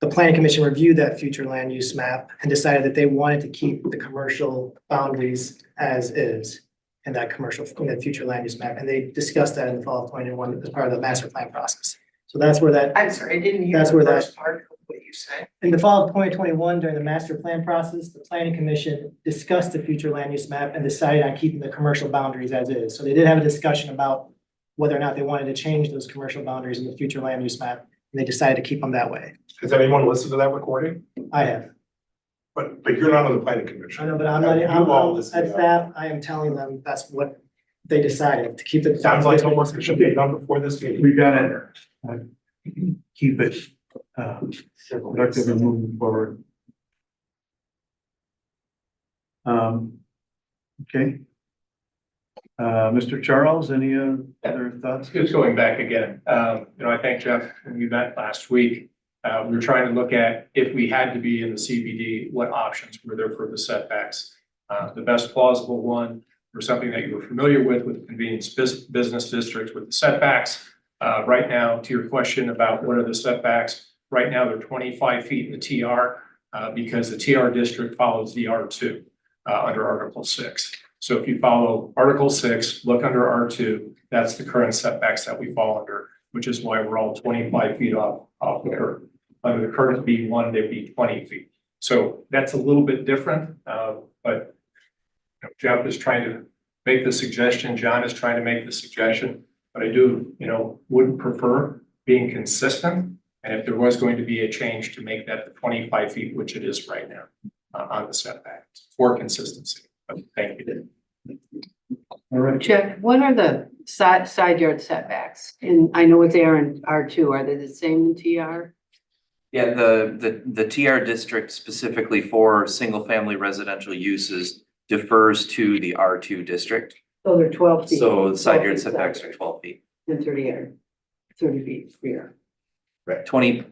The planning commission reviewed that future land use map and decided that they wanted to keep the commercial boundaries as is in that future land use map. And they discussed that in the fall of 2021 as part of the master plan process. So that's where that. I'm sorry, I didn't hear That's the where that- first part of what you said. In the fall of 2021, during the master plan process, the planning commission discussed the future land use map and decided on keeping the commercial boundaries as is. So they did have a discussion about whether or not they wanted to change those commercial boundaries in the future land use map, and they decided to keep them that way. Has anyone listened to that recording? I have. But you're not on the planning commission. I know, but I'm not, You I'm, all at listened to that. staff, I am telling them that's what they decided, to keep it. Sounds like homework that should be done before this meeting. we got it. Keep it, productive and moving forward. Okay. Mr. Charles, any other thoughts? Just going back again, I thank Jeff, and we met last week. We were trying to look at if we had to be in the CBD, what options were there for the setbacks? The best plausible one, or something that you were familiar with the convenience business districts with the setbacks. Right now, to your question about what are the setbacks, right now they're 25 feet in the TR because the TR district follows the R2 under Article 6. So if you follow Article 6, look under R2, that's the current setbacks that we fall under, which is why we're all 25 feet off the curve. Under the current B1, they'd be 20 feet. So that's a little bit different, but Jeff is trying to make the suggestion, John is trying to make the suggestion, but I do, would prefer being consistent. And if there was going to be a change to make that the 25 feet, which it is right now on the setback for consistency. But thank you. All right. Jeff, what are the side yard setbacks? And I know it's there in R2, are they the same in TR? Yeah, the TR district specifically for single-family residential uses defers to the R2 district. So they're 12 feet. So the side 12 yard feet setbacks side are 12 feet. And 30 feet rear. Right. 25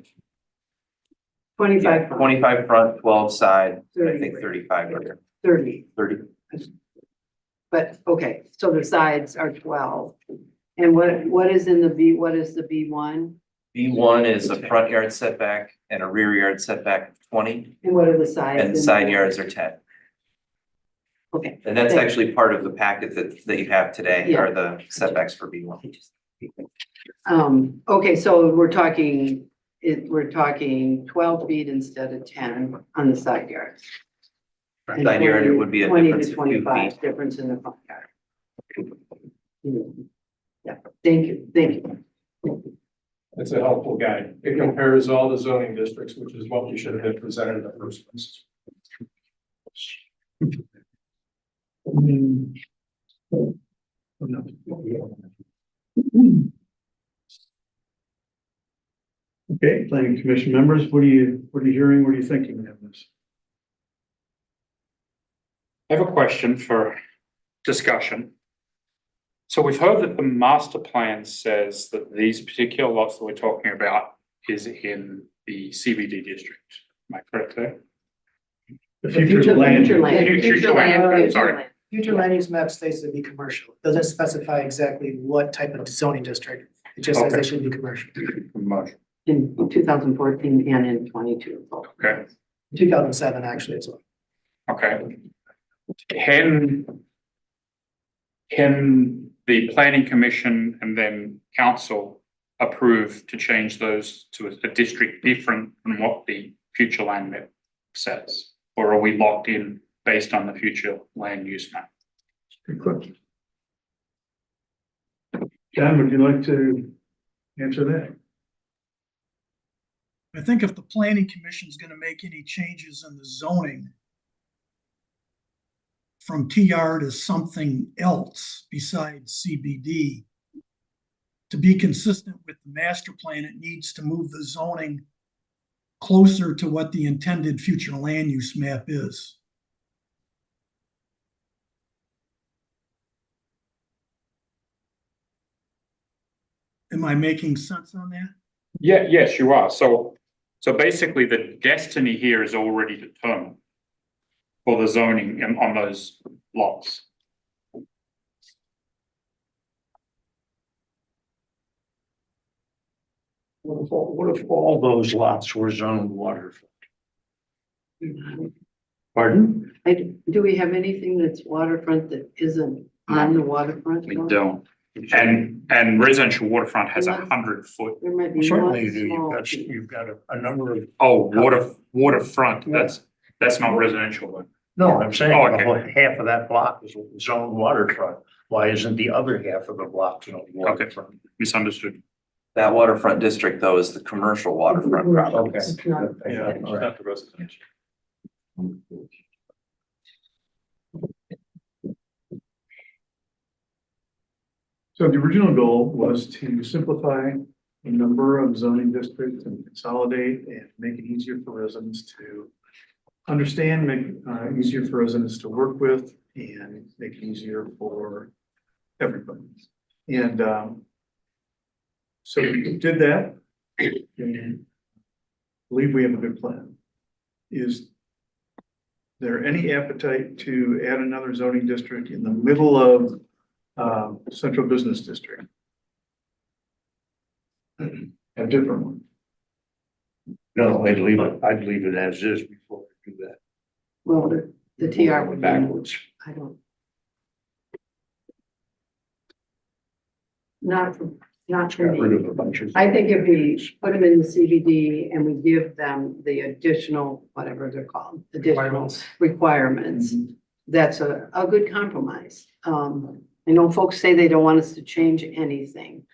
25 front, 25 front, 12 side, I 30 think rear. 35 rear. 30. 30. But, okay, so the sides are 12. And what is in the B, what is the B1? B1 is a front yard setback and a rear yard setback of 20, And what are the sides? and the in side the- yards are 10. Okay. And that's Thank- actually part of the packet that you have today, Yeah. are the setbacks for B1. Okay, so we're talking 12 feet instead of 10 on the side yards. And Side yard, it would be a 20 difference to of 2 25 feet. difference in the front yard. Yeah, thank you. It's a helpful guide. It compares all the zoning districts, which is what we should have been presented in the first place. Okay, planning commission members, what are you hearing? What are you thinking of this? I have a question for discussion. So we've heard that the master plan says that these particular lots that we're talking about is in the CBD district. Am I correct there? The future land. Future land. Future land, sorry. future land use map states to be commercial. It doesn't specify exactly what type of zoning district. It just says Okay. they should be commercial. Commercial. In 2014 and in 22. Okay, 2007 actually as well. okay. Can the planning commission and then council approve to change those to a district different from what the future land map says? Or are we locked in based on the future land use map? Good question. John, would you like to answer that? I think if the planning commission is gonna make any changes in the zoning from TR to something else besides CBD, to be consistent with the master plan, it needs to move the zoning closer to what the intended future land use map is. Am I making sense on that? Yeah, yes, you are. So basically the destiny here is already determined for the zoning and on those lots. What if all those lots were zoned waterfront? Pardon? Do we have anything that's waterfront that isn't on the waterfront? We don't. And residential waterfront has 100-foot. There might be Certainly, one you do. small You've got a number of. Oh, waterfront, that's not residential then. No, I'm saying Oh, okay. the whole half of that block is zoned waterfront. Why isn't the other half of the block zoned waterfront? Misunderstood. That waterfront district though is the commercial waterfront property. It's not- Yeah, it's not the residential. So the original goal was to simplify a number of zoning districts and consolidate and make it easier for residents to understand, make it easier for residents to work with, and make it easier for everybody. And so we did that. And believe we have a good plan. Is there any appetite to add another zoning district in the middle of central business district? A different one. No, I'd leave it as is before we do that. Well, the TR would be, Backwards. I don't. Not for Got rid me. of a bunch of. I think if we put them in the CBD and we give them the additional, whatever they're called, additional requirements, that's a good compromise. I know folks say they don't want us to change anything.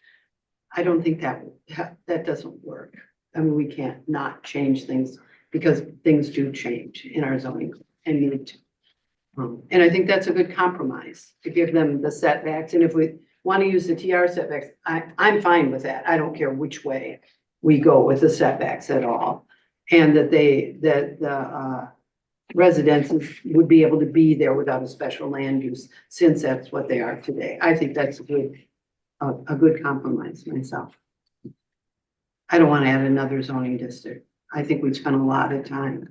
I don't think that doesn't work. I mean, we can't not change things because things do change in our zoning and need to. And I think that's a good compromise to give them the setbacks. And if we want to use the TR setbacks, I'm fine with that. I don't care which way we go with the setbacks at all. And that the residents would be able to be there without a special land use, since that's what they are today. I think that's a good compromise myself. I don't want to add another zoning district. I think we've spent a lot of time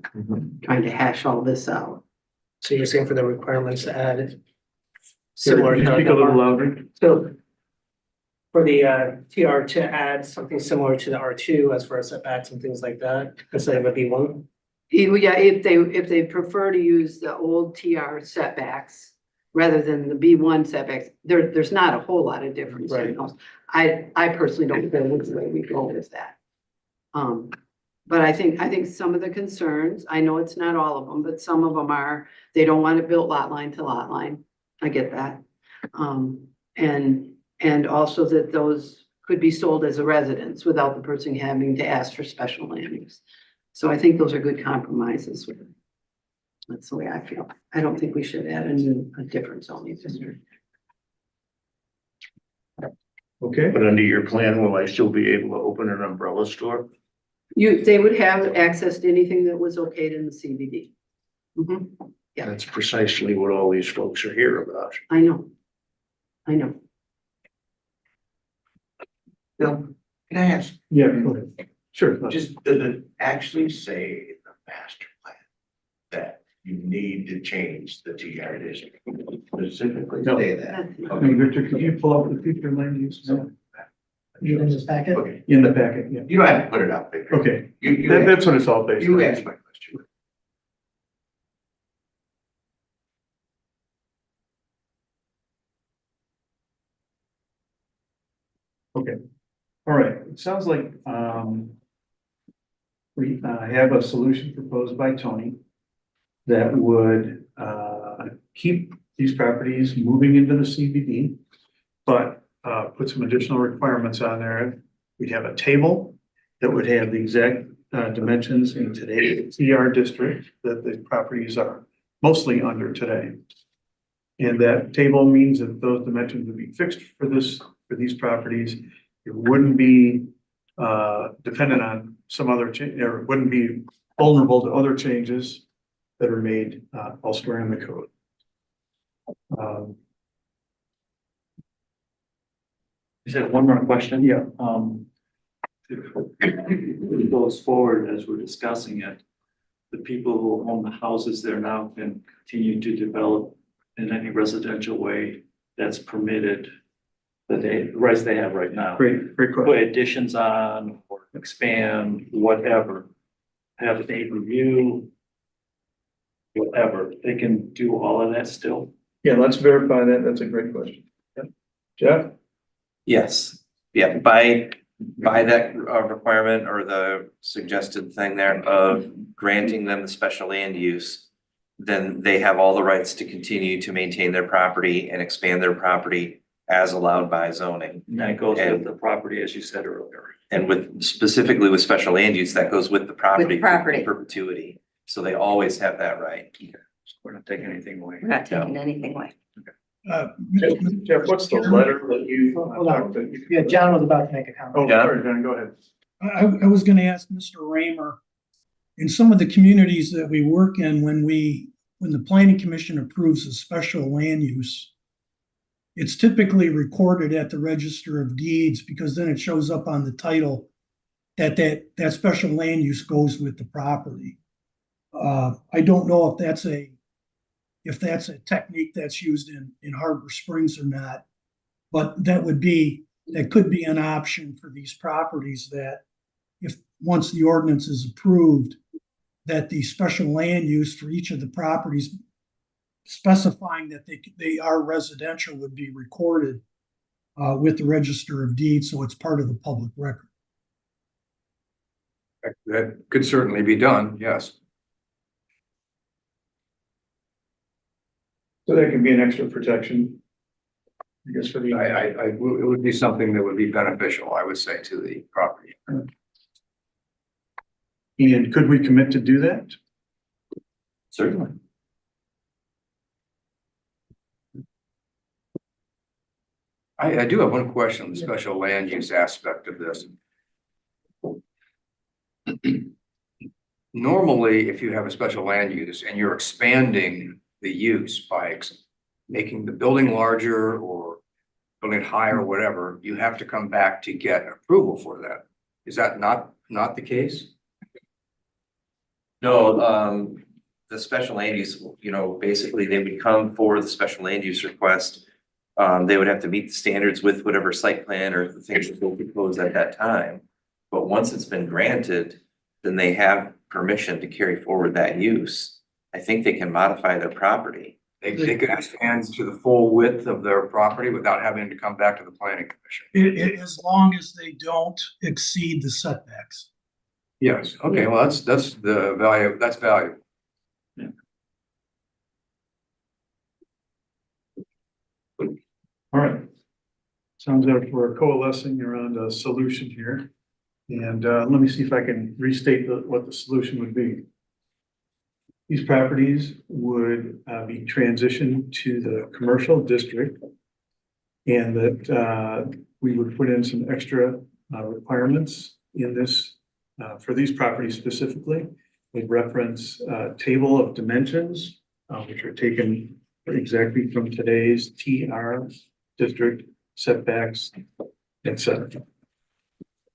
trying to hash all this out. So you're saying for the requirements to add Can similar you to speak a little louder? So for the TR to add something similar to the R2 as far as setbacks and things like that, instead of a B1? Yeah, if they prefer to use the old TR setbacks rather than the B1 setbacks, there's not a whole lot of difference in those. I personally don't care which way we go with that. But I think some of the concerns, I know it's not all of them, but some of them are, they don't want it built lot line to lot line. I get that. And also that those could be sold as a residence without the person having to ask for special land use. So I think those are good compromises. That's the way I feel. I don't think we should add a different zoning district. Okay. But under your plan, will I still be able to open an umbrella store? They would have access to anything that was okayed in the CBD. Yeah. That's precisely what all these folks are here about. I know. Bill, can I ask? Yeah, go ahead. Sure. Just, does it actually say in the master plan that you need to change the TR district? specifically No. say that. Hey, Richard, could you pull up the future land use map You in this packet? Okay, in the packet? Yeah. you don't have to put it up, Victor. Okay, You that's what it's all based on. you asked my question. Okay, all right, it sounds like, we, have a solution proposed by Tony that would, keep these properties moving into the CBD, but, put some additional requirements on there. We'd have a table that would have the exact, dimensions in today's TR district that the properties are mostly under today. And that table means that those dimensions would be fixed for these properties. It wouldn't be dependent on some other change, or it wouldn't be vulnerable to other changes that are made elsewhere in the code. You said one more question? Yeah. If it goes forward as we're discussing it, the people who own the houses there now can continue to develop in any residential way that's permitted, that the rights they have right now. Great question. Put additions on or expand, whatever, have a review, whatever, they can do all of that still. Yeah, let's verify that. That's a great question. Yep. Jeff? Yes, yeah, by that requirement or the suggested thing there of granting them the special land use, then they have all the rights to continue to maintain their property and expand their property as allowed by zoning. And that goes with the property, as you said earlier. And with specifically with special land use, that goes with the property. With the property. For perpetuity. So they always have that right. We're not taking anything away. We're not taking anything away. Jeff, what's the letter that you? Hold on. Yeah, John was about to make a comment. Oh, sorry, John, go ahead. I was gonna ask Mr. Raymer, in some of the communities that we work in, when the planning commission approves a special land use, it's typically recorded at the register of deeds because then it shows up on the title that special land use goes with the property. I don't know if that's a technique that's used in Harbor Springs or not, but that could be an option for these properties that if, once the ordinance is approved, that the special land use for each of the properties specifying that they are residential would be recorded with the register of deeds, so it's part of the public record. That could certainly be done, yes. So that can be an extra protection. I guess for the. It would be something that would be beneficial, I would say, to the property. And could we commit to do that? Certainly. I do have one question on the special land use aspect of this. Normally, if you have a special land use and you're expanding the use by making the building larger or building higher or whatever, you have to come back to get approval for that. Is that not the case? No, the special land use, basically they would come for the special land use request. They would have to meet the standards with whatever site plan or the things that they'll propose at that time. But once it's been granted, then they have permission to carry forward that use. I think they can modify their property. They could expand to the full width of their property without having to come back to the planning commission. As long as they don't exceed the setbacks. Yes, okay, well, that's the value, that's valuable. All right. Sounds like we're coalescing around a solution here. And let me see if I can restate what the solution would be. These properties would be transitioned to the commercial district. And that we would put in some extra requirements in this for these properties specifically. We'd reference table of dimensions, which are taken exactly from today's TR district setbacks, etc.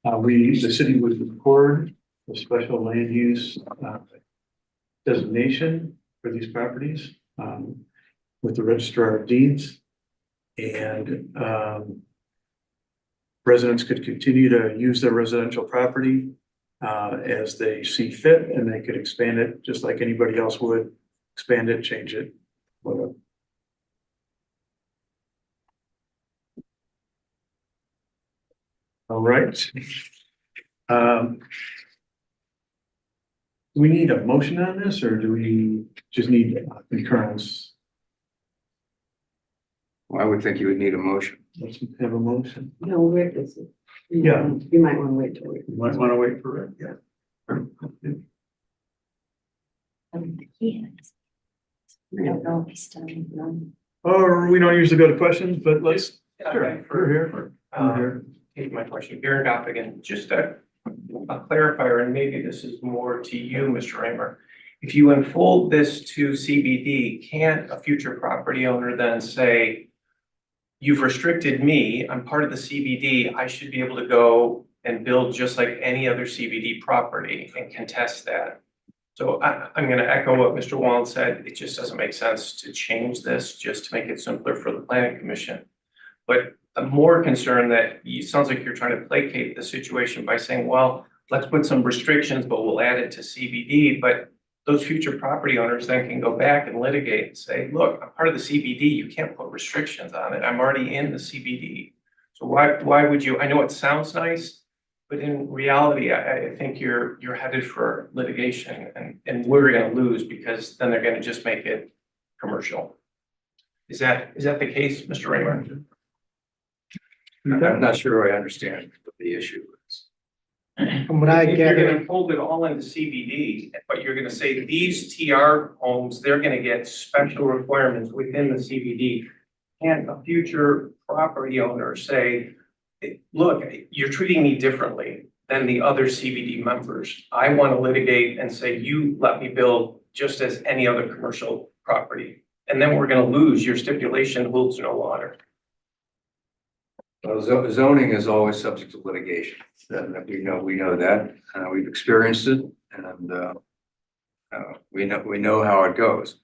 The city would record the special land use designation for these properties. with the registrar of deeds. And residents could continue to use their residential property as they see fit, and they could expand it just like anybody else would, expand it, change it, whatever. All right. Do we need a motion on this, or do we just need concurrence? Well, I would think you would need a motion. Let's have a motion. No, where is it? Yeah. You might want to wait till. You might want to wait for it, yeah. I don't know if he's done. Or we don't usually go to questions, but let's, sure, we're here. We're here. Take my question, Garen Goff again, just a clarifier, and maybe this is more to you, Mr. Raymer. If you unfold this to CBD, can't a future property owner then say, you've restricted me, I'm part of the CBD, I should be able to go and build just like any other CBD property and contest that? So I'm gonna echo what Mr. Wallen said, it just doesn't make sense to change this just to make it simpler for the planning commission. But I'm more concerned that it sounds like you're trying to placate the situation by saying, well, let's put some restrictions, but we'll add it to CBD. But those future property owners then can go back and litigate and say, look, I'm part of the CBD, you can't put restrictions on it, I'm already in the CBD. So why would you, I know it sounds nice, but in reality, I think you're headed for litigation, and we're gonna lose because then they're gonna just make it commercial. Is that the case, Mr. Raymer? I'm not sure I understand what the issue is. From what I If you're gather, gonna fold it all into CBD, but you're gonna say these TR homes, they're gonna get special requirements within the CBD. Can a future property owner say, look, you're treating me differently than the other CBD members. I want to litigate and say, you let me build just as any other commercial property. And then we're gonna lose, your stipulation holds no water. Well, zoning is always subject to litigation. That we know that, we've experienced it, and we know how it goes.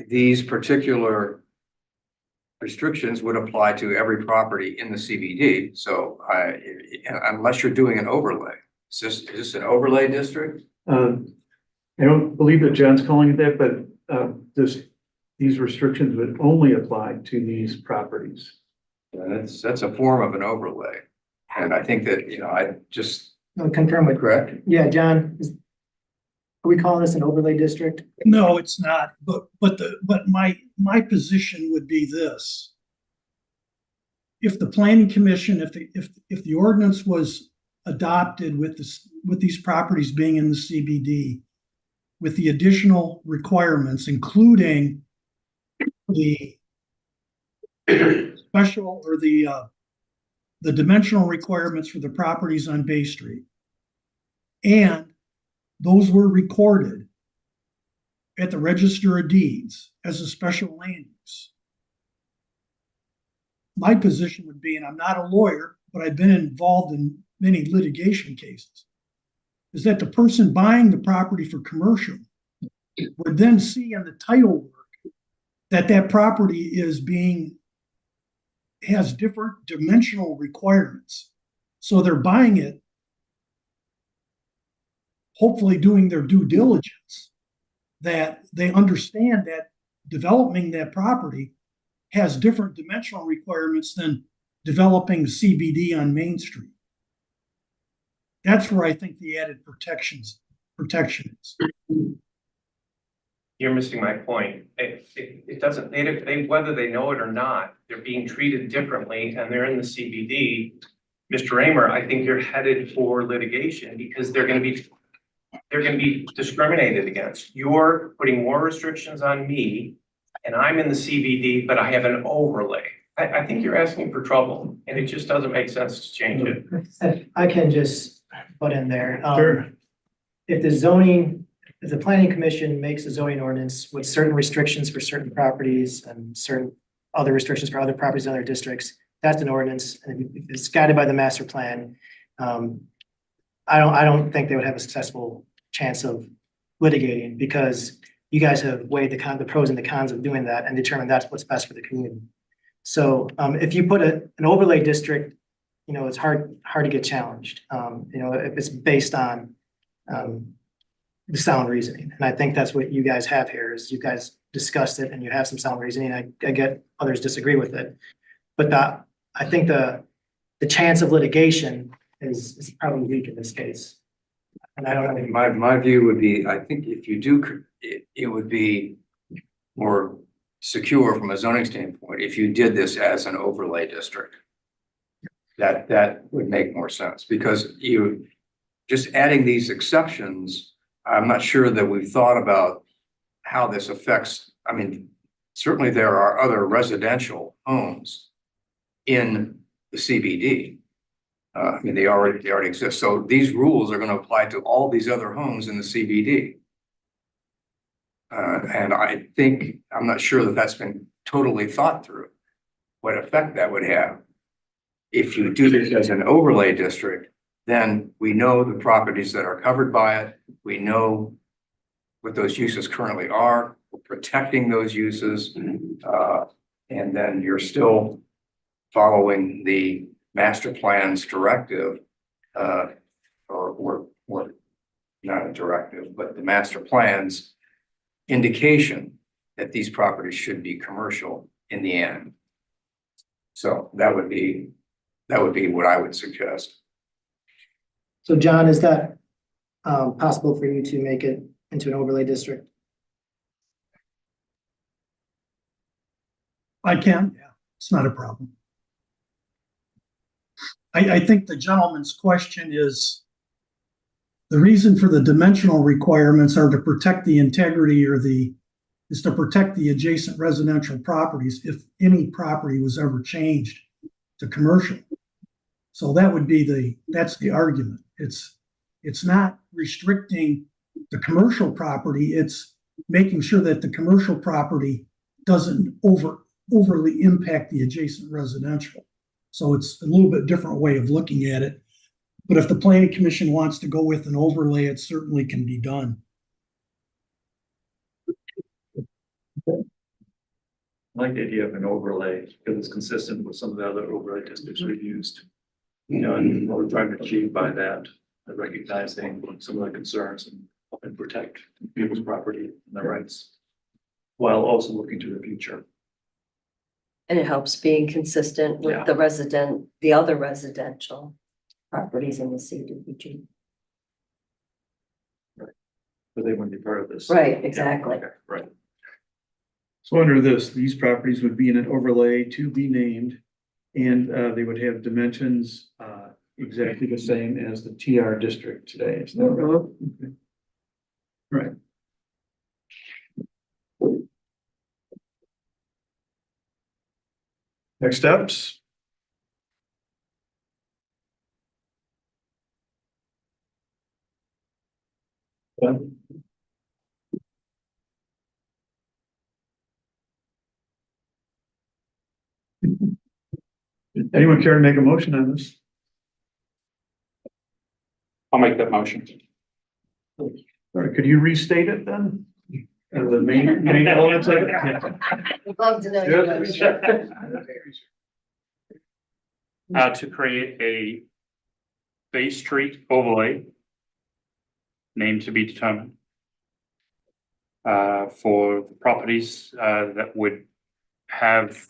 These particular restrictions would apply to every property in the CBD. So unless you're doing an overlay, is this an overlay district? I don't believe that John's calling it that, but these restrictions would only apply to these properties. That's a form of an overlay. And I think that, I just. I'll confirm with, Correct. yeah, John, are we calling this an overlay district? No, it's not, but my position would be this. If the planning commission, if the ordinance was adopted with these properties being in the CBD, with the additional requirements, including the special or the dimensional requirements for the properties on Bay Street, and those were recorded at the Register of Deeds as a special land use. My position would be, and I'm not a lawyer, but I've been involved in many litigation cases, is that the person buying the property for commercial would then see in the title work that property has different dimensional requirements. So they're buying it, hopefully doing their due diligence, that they understand that developing that property has different dimensional requirements than developing CBD on Main Street. That's where I think the added protection is. You're missing my point. It doesn't, whether they know it or not, they're being treated differently and they're in the CBD. Mr. Raymer, I think you're headed for litigation because they're gonna be discriminated against. You're putting more restrictions on me and I'm in the CBD, but I have an overlay. I think you're asking for trouble and it just doesn't make sense to change it. If I can just butt in there. Sure. If the planning commission makes a zoning ordinance with certain restrictions for certain properties and certain other restrictions for other properties in other districts, that's an ordinance, and if it's guided by the master plan, I don't think they would have a successful chance of litigating, because you guys have weighed the pros and the cons of doing that and determined that's what's best for the community. So if you put an overlay district, it's hard to get challenged. If it's based on the sound reasoning. And I think that's what you guys have here is you guys discussed it and you have some sound reasoning. I get others disagree with it. But I think the chance of litigation is probably weak in this case. And I don't know. My view would be, I think if you do, it would be more secure from a zoning standpoint if you did this as an overlay district. That would make more sense because you just adding these exceptions, I'm not sure that we've thought about how this affects. I mean, certainly there are other residential homes in the CBD. I mean, they already exist. So these rules are going to apply to all these other homes in the CBD. And I think, I'm not sure that that's been totally thought through, what effect that would have. If you do this as an overlay district, then we know the properties that are covered by it. We know what those uses currently are. We're protecting those uses. And then you're still following the master plan's directive, or not a directive, but the master plan's indication that these properties should be commercial in the end. So that would be what I would suggest. So John, is that possible for you to make it into an overlay district? I can, yeah, it's not a problem. I think the gentleman's question is, the reason for the dimensional requirements are to protect the integrity is to protect the adjacent residential properties if any property was ever changed to commercial. So that would be that's the argument. It's not restricting the commercial property, it's making sure that the commercial property doesn't overly impact the adjacent residential. So it's a little bit different way of looking at it. But if the planning commission wants to go with an overlay, it certainly can be done. I like the idea of an overlay because it's consistent with some of the other overlay districts we've used. And what we're trying to achieve by that, recognizing some of the concerns and protect people's property and their rights, while also looking to the future. And it helps being consistent with Yeah. the other residential properties in the CDBG. But they wouldn't be part of this. Right, exactly. Okay, right. So under this, these properties would be in an overlay to be named, and they would have dimensions exactly the same as the TR district today. Is that right? Okay. Right. Next steps. Anyone care to make a motion on this? I'll make that motion. All right, could you restate it then? The main elements of it? I'd love to know. To create a Bay Street overlay, name to be determined, for the properties that would have.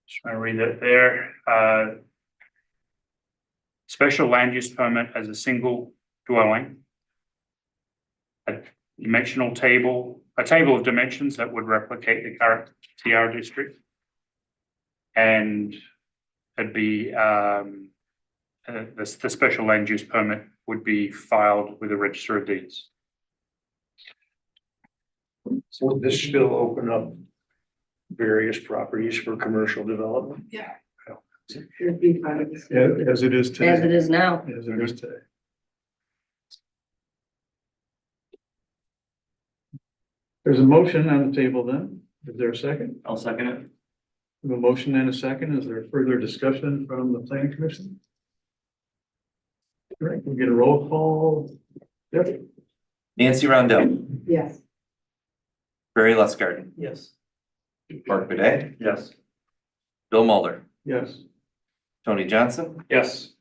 Just trying to read that there. Special land use permit as a single dwelling. A table of dimensions that would replicate the current TR district. And it'd be, the special land use permit would be filed with the Register of Deeds. So would this still open up various properties for commercial development? Yeah. It'd be part of this. As it is today. As it is now. As it is today. There's a motion on the table then. Is there a second? I'll second it. We have a motion and a second. Is there further discussion from the planning commission? All right, we'll get a roll call. Yep. Nancy Rondell, Yes. Barry Lustgarten, Yes. Mark Bidet, Yes. Bill Mulder, Yes. Tony Johnson, Yes.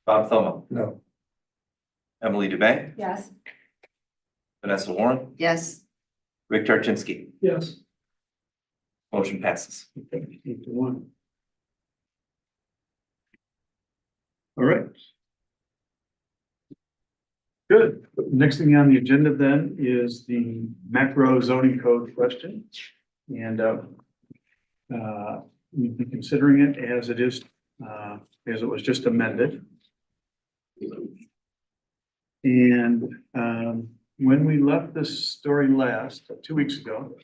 Bob Thoma, No. Emily Dubay, Yes. Vanessa Warren, Yes. Rick Tarczynski. Yes. Motion passes. 8-1. All right. Good. Next thing on the agenda then is the macro zoning code question. And we'd be considering it as it is, as it was just amended. And when we left this story last, 2 weeks ago,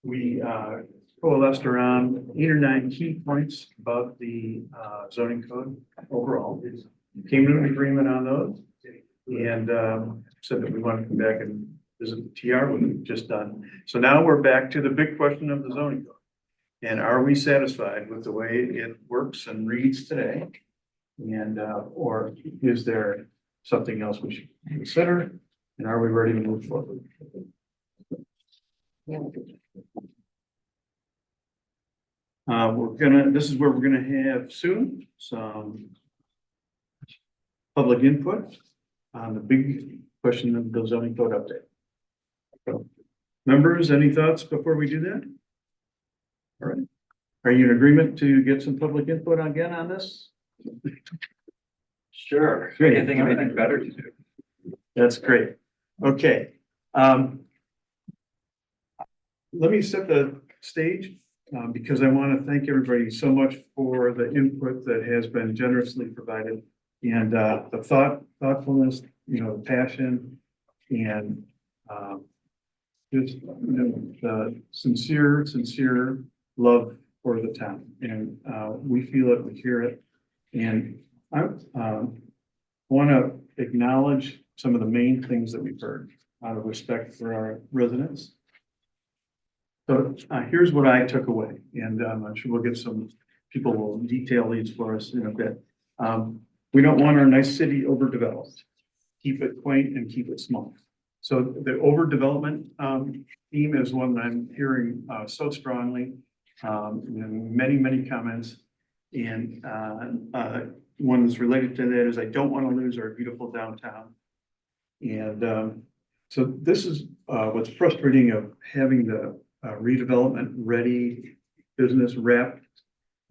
we coalesced around 8 or 9 key points about the zoning code overall. Came to an agreement on those and said that we want to come back and visit the TR we've just done. So now we're back to the big question of the zoning code. And are we satisfied with the way it works and reads today? And or is there something else we should consider? And are we ready to move forward? This is where we're gonna have soon some public input on the big question of the zoning code update. So, members, any thoughts before we do that? All right. Are you in agreement to get some public input again on this? Sure. Great. Can't think of anything better to do. That's great. Okay. Let me set the stage because I want to thank everybody so much for the input that has been generously provided and the thoughtfulness, you know, passion and just, you know, the sincere love for the town. And we feel it, we hear it. And I want to acknowledge some of the main things that we've heard out of respect for our residents. So here's what I took away, and I'm sure we'll get some people will detail these for us in a bit. We don't want our nice city overdeveloped. Keep it quaint and keep it small. So the overdevelopment theme is one that I'm hearing so strongly in many comments. And one that's related to that is I don't want to lose our beautiful downtown. And so this is what's frustrating of having the redevelopment ready business wrapped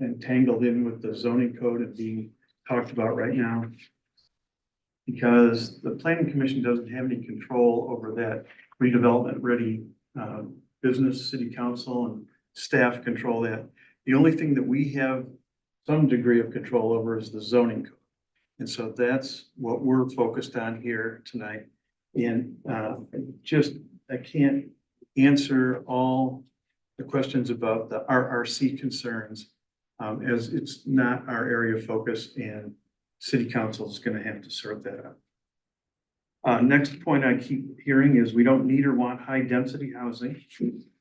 and tangled in with the zoning code and being talked about right now. Because the planning commission doesn't have any control over that redevelopment ready business, city council and staff control that. The only thing that we have some degree of control over is the zoning code. And so that's what we're focused on here tonight. And I can't answer all the questions about the RRC concerns as it's not our area of focus and city council is going to have to sort that out. Next point I keep hearing is we don't need or want high density housing.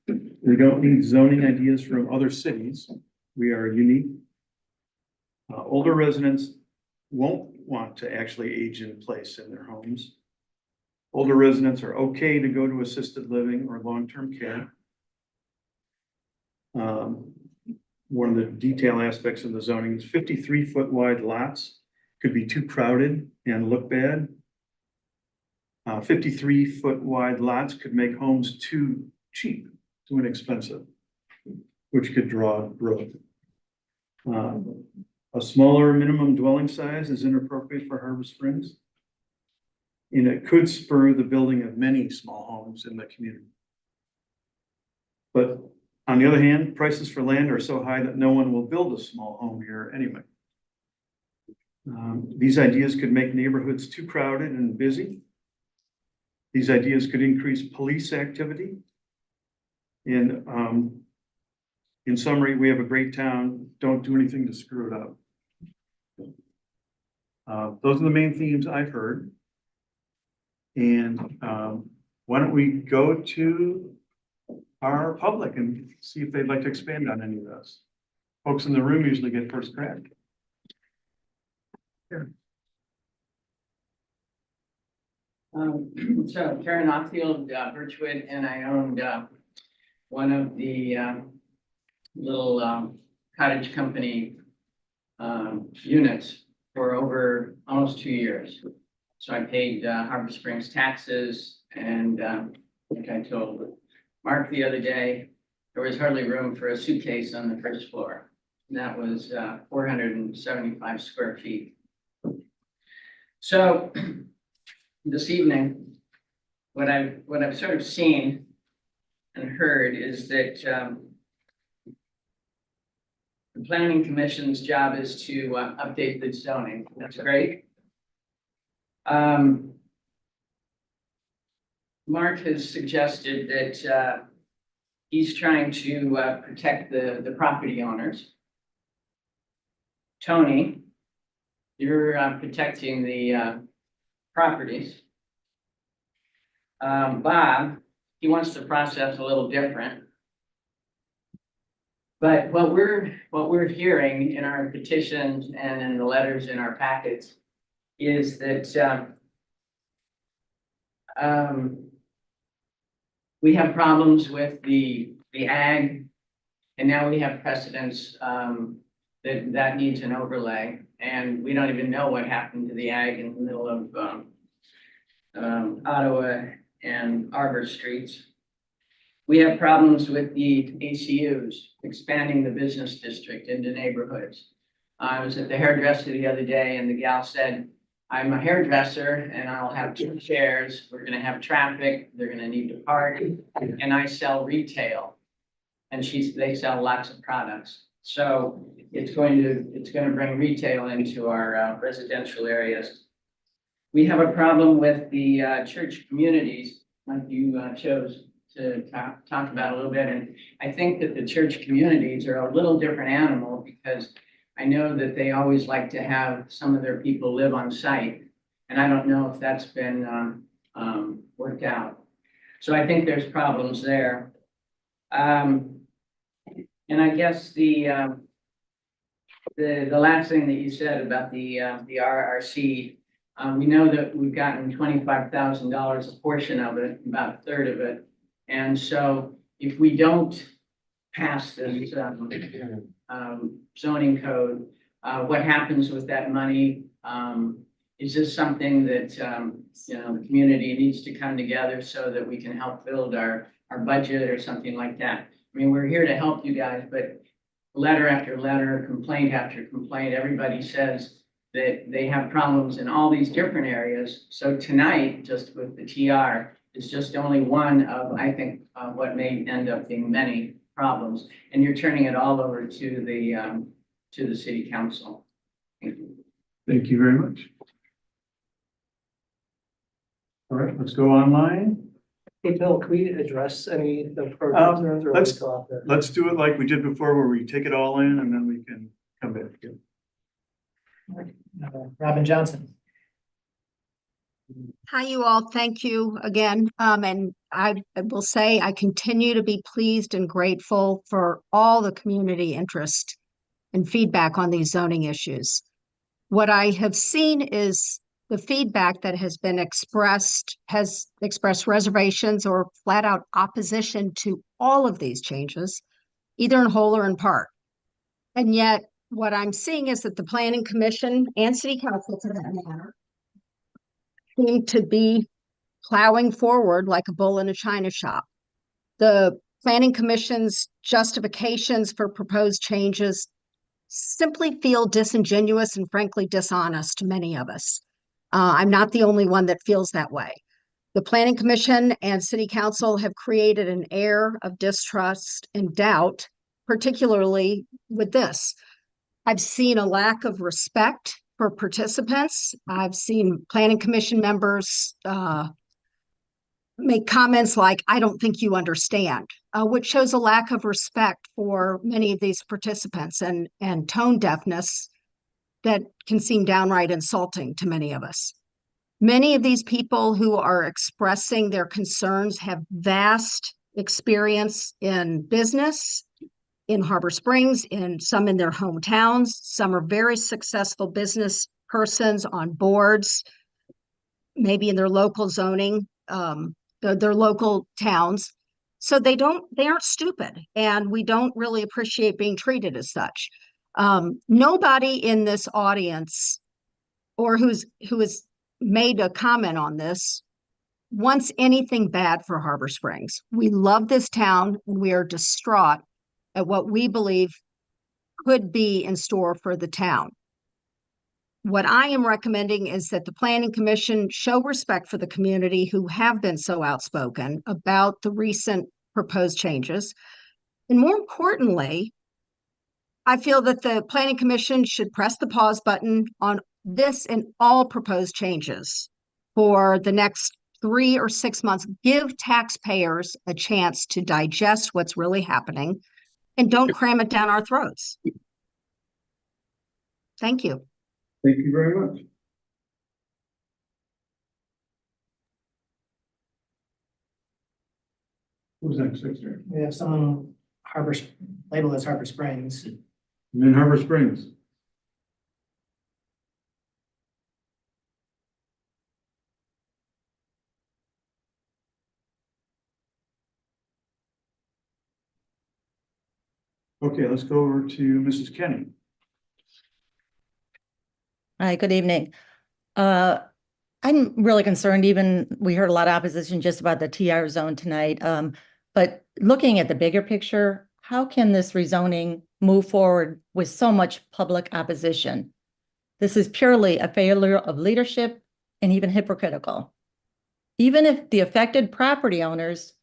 We don't need zoning ideas from other cities. We are unique. Older residents won't want to actually age in place in their homes. Older residents are okay to go to assisted living or long-term care. One of the detail aspects of the zoning is 53-foot wide lots could be too crowded and look bad. 53-foot wide lots could make homes too cheap, too inexpensive, which could draw growth. A smaller minimum dwelling size is inappropriate for Harbor Springs. And it could spur the building of many small homes in the community. But on the other hand, prices for land are so high that no one will build a small home here anyway. These ideas could make neighborhoods too crowded and busy. These ideas could increase police activity. And in summary, we have a great town. Don't do anything to screw it up. Those are the main themes I've heard. And why don't we go to our public and see if they'd like to expand on any of this. Folks in the room usually get first crack. Here. So Karen Ockfield, Birchwood, and I owned, one of the, little, cottage company, units for over almost 2 years. So I paid, Harbor Springs taxes and, like I told Mark the other day, there was hardly room for a suitcase on the first floor. And that was, 475 square feet. So this evening, what I've sort of seen and heard is that the planning commission's job is to update the zoning. That's great. Mark has suggested that he's trying to protect the property owners. Tony, you're protecting the properties. Bob, he wants the process a little different. But what we're hearing in our petitions and in the letters in our packets is that we have problems with the ag, and now we have precedents that needs an overlay, and we don't even know what happened to the ag in the middle of Ottawa and Arbor Streets. We have problems with the ACUs, expanding the business district into neighborhoods. I was at the hairdresser the other day and the gal said, I'm a hairdresser and I'll have 2 chairs. We're gonna have traffic. They're gonna need to park. And I sell retail. And they sell lots of products. So it's going to bring retail into our residential areas. We have a problem with the church communities, like you chose to talk about a little bit. And I think that the church communities are a little different animal because I know that they always like to have some of their people live on site. And I don't know if that's been worked out. So I think there's problems there. And I guess the last thing that you said about the RRC, we know that we've gotten $25,000 a portion of it, about a third of it. And so if we don't pass this zoning code, what happens with that money? Is this something that the community needs to come together so that we can help build our budget or something like that? I mean, we're here to help you guys, but letter after letter, complaint after complaint, everybody says that they have problems in all these different areas. So tonight, just with the TR, is just only one of, I think, what may end up being many problems. And you're turning it all over to the city council. Thank you. Thank you very much. All right, let's go online. Hey, Bill, can we address any of the programs or are we Let's still out there? let's do it like we did before, where we take it all in and then we can come back again. Robin Johnson. Hi, you all. Thank you again. And I will say I continue to be pleased and grateful for all the community interest and feedback on these zoning issues. What I have seen is the feedback that has been expressed has expressed reservations or flat out opposition to all of these changes, either in whole or in part. And yet what I'm seeing is that the Planning Commission and City Council, for that matter, seem to be plowing forward like a bull in a china shop. The Planning Commission's justifications for proposed changes simply feel disingenuous and frankly dishonest to many of us. I'm not the only one that feels that way. The Planning Commission and City Council have created an air of distrust and doubt, particularly with this. I've seen a lack of respect for participants. I've seen Planning Commission members make comments like, I don't think you understand, which shows a lack of respect for many of these participants and tone deafness that can seem downright insulting to many of us. Many of these people who are expressing their concerns have vast experience in business, in Harbor Springs, some in their hometowns. Some are very successful business persons on boards. maybe in their local zoning, their local towns. So they aren't stupid, and we don't really appreciate being treated as such. Nobody in this audience or who has made a comment on this wants anything bad for Harbor Springs. We love this town, and we are distraught at what we believe could be in store for the town. What I am recommending is that the Planning Commission show respect for the community who have been so outspoken about the recent proposed changes. And more importantly, I feel that the Planning Commission should press the pause button on this and all proposed changes for the next 3 or 6 months. Give taxpayers a chance to digest what's really happening and don't cram it down our throats. Thank you. Thank you very much. Who's next, Victor? We have someone labeled as Harbor Springs. I'm in Harbor Springs. Okay, let's go over to Mrs. Kenny. Hi, good evening. I'm really concerned, even we heard a lot of opposition just about the TR zone tonight. But looking at the bigger picture, how can this rezoning move forward with so much public opposition? This is purely a failure of leadership and even hypocritical. Even if the affected property owners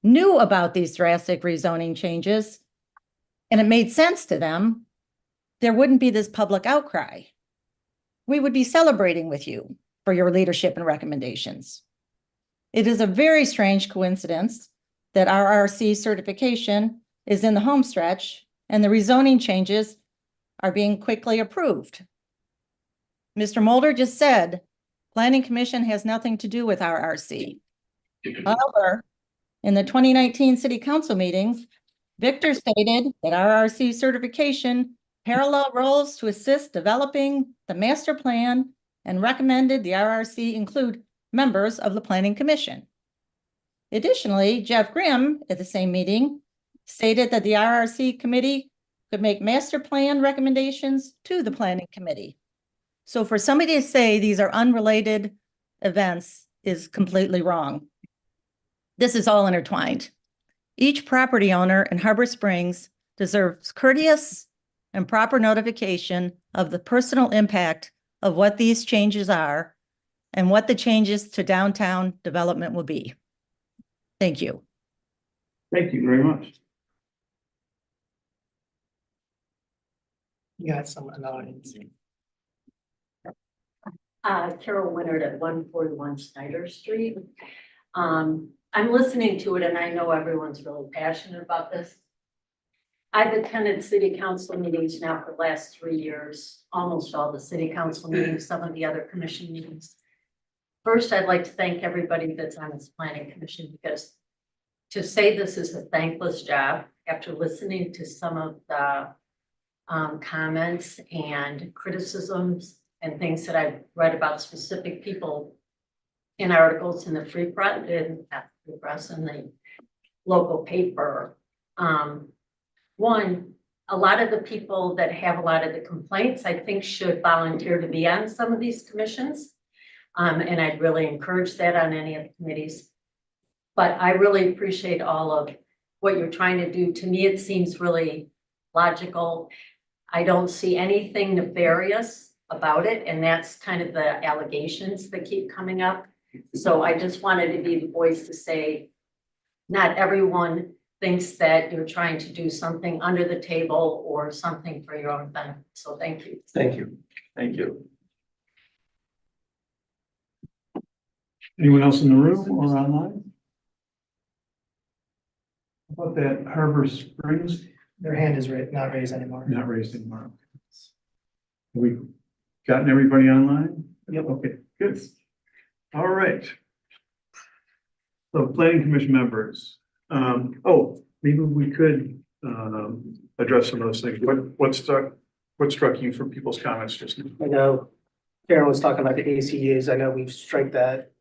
knew about these drastic rezoning changes and it made sense to them, there wouldn't be this public outcry. We would be celebrating with you for your leadership and recommendations. It is a very strange coincidence that RRC certification is in the home stretch and the rezoning changes are being quickly approved. Mr. Mulder just said, Planning Commission has nothing to do with RRC. However, in the 2019 City Council meetings, Victor stated that RRC certification parallel roles to assist developing the master plan and recommended the RRC include members of the Planning Commission. Additionally, Jeff Grimm at the same meeting stated that the RRC committee could make master plan recommendations to the Planning Committee. So for somebody to say these are unrelated events is completely wrong. This is all intertwined. Each property owner in Harbor Springs deserves courteous and proper notification of the personal impact of what these changes are and what the changes to downtown development will be. Thank you. Thank you very much. You got someone in the audience. Carol Winnard at 141 Snyder Street. I'm listening to it and I know everyone's really passionate about this. I've attended city council meetings now for the last 3 years, almost all the city council meetings, some of the other commission meetings. First, I'd like to thank everybody that's on this planning commission, because to say this is a thankless job after listening to some of the comments and criticisms and things that I've read about specific people in articles in the Free Press, in the local paper. One, a lot of the people that have a lot of the complaints, I think, should volunteer to be on some of these commissions. And I'd really encourage that on any of the committees. But I really appreciate all of what you're trying to do. To me, it seems really logical. I don't see anything nefarious about it, and that's kind of the allegations that keep coming up. So I just wanted to be the voice to say, not everyone thinks that you're trying to do something under the table or something for your own benefit. So thank you. Thank you. Thank you. Anyone else in the room or online? How about that Harbor Springs? Their hand is not raised anymore. Not raised anymore. Have we gotten everybody online? Yep. Okay, good. All right. So planning commission members. Maybe we could address some of those things. What struck you from people's comments just now? I know Karen was talking about the ACUs. I know we've striked that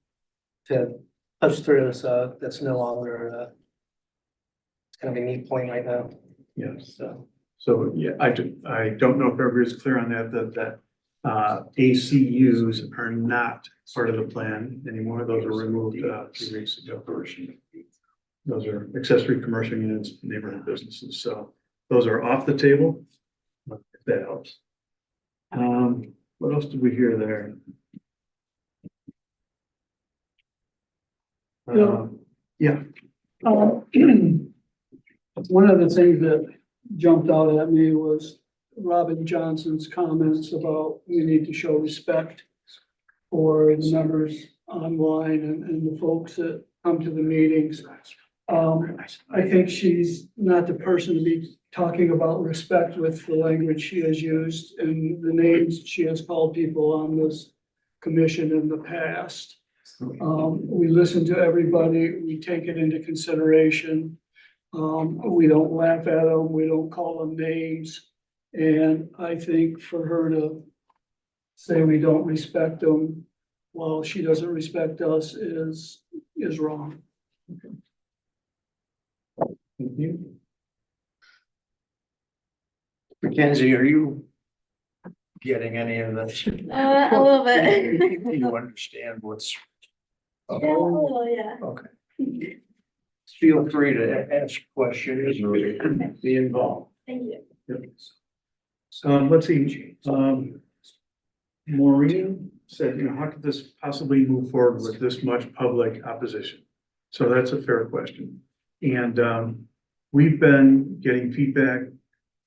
to push through, so that's no longer, it's kind of a neat point right now. Yes. So, yeah, I don't know if everybody's clear on that, ACUs are not part of the plan anymore. Those were removed, 2 weeks ago. Those are accessory commercial units, neighborhood businesses. So those are off the table. If that helps. What else did we hear there? Yeah. One of the things that jumped out at me was Robin Johnson's comments about we need to show respect for the members online and the folks that come to the meetings. I think she's not the person to be talking about respect with the language she has used and the names she has called people on this commission in the past. We listen to everybody, we take it into consideration. We don't laugh at them, we don't call them names. And I think for her to say we don't respect them while she doesn't respect us is wrong. Thank you. Mackenzie, are you getting any of this? A little bit. Do you understand what's? Yeah. Okay. Feel free to ask questions or be involved. Thank you. Yep. Let's see, Maureen said, how could this possibly move forward with this much public opposition? So that's a fair question. And, we've been getting feedback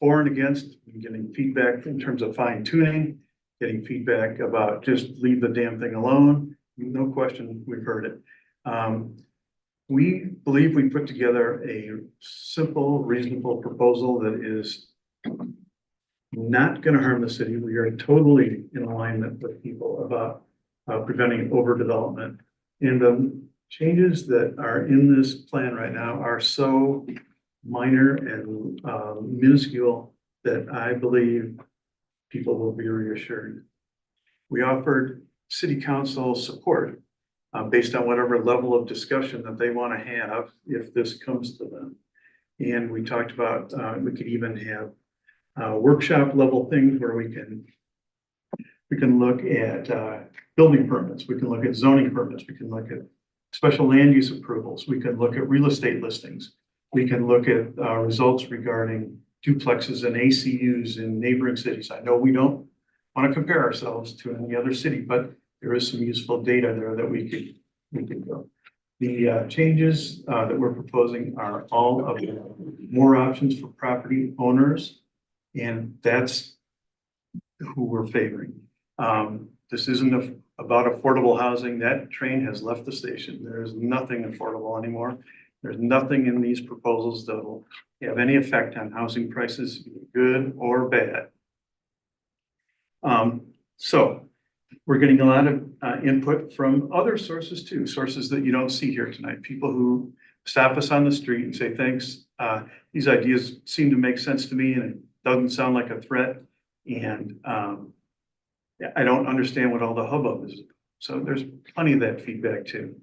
for and against, getting feedback in terms of fine tuning, getting feedback about just leave the damn thing alone. No question, we've heard it. We believe we put together a simple, reasonable proposal that is not going to harm the city. We are totally in alignment with people about preventing overdevelopment. And the changes that are in this plan right now are so minor and minuscule that I believe people will be reassured. We offered city council support based on whatever level of discussion that they want to have if this comes to them. And we talked about, we could even have workshop level things where we can look at building permits, we can look at zoning permits, we can look at special land use approvals, we can look at real estate listings, we can look at results regarding duplexes and ACUs in neighboring cities. I know we don't want to compare ourselves to any other city, but there is some useful data there that we could go. The changes that we're proposing are all of more options for property owners, and that's who we're favoring. This isn't about affordable housing. That train has left the station. There is nothing affordable anymore. There's nothing in these proposals that will have any effect on housing prices, good or bad. So we're getting a lot of input from other sources too, sources that you don't see here tonight. People who stop us on the street and say, thanks, these ideas seem to make sense to me and it doesn't sound like a threat. And I don't understand what all the hubbub is. So there's plenty of that feedback too.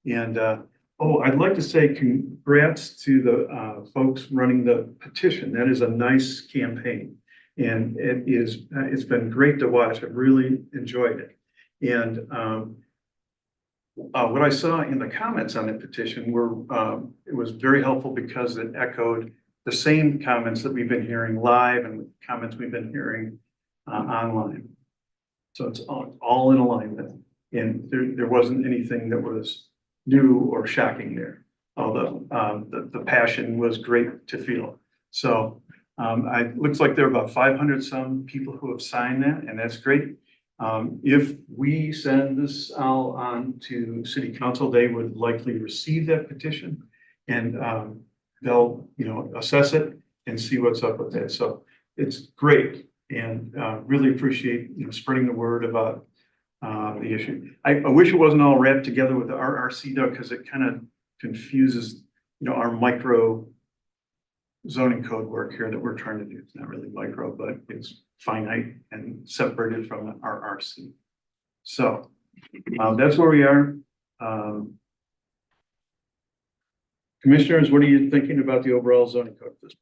And I'd like to say congrats to the folks running the petition. That is a nice campaign. And it's been great to watch. I've really enjoyed it. And what I saw in the comments on the petition were, it was very helpful because it echoed the same comments that we've been hearing live and comments we've been hearing online. So it's all in alignment. And there wasn't anything that was new or shocking there, although the passion was great to feel. So it looks like there are about 500 some people who have signed that, and that's great. If we send this all on to city council, they would likely receive that petition and they'll, assess it and see what's up with it. So it's great, and really appreciate, spreading the word about the issue. I wish it wasn't all wrapped together with the RRC though, because it kind of confuses, our micro zoning code work here that we're trying to do. It's not really micro, but it's finite and separated from the RRC. So, that's where we are. Commissioners, what are you thinking about the overall zoning code at this point?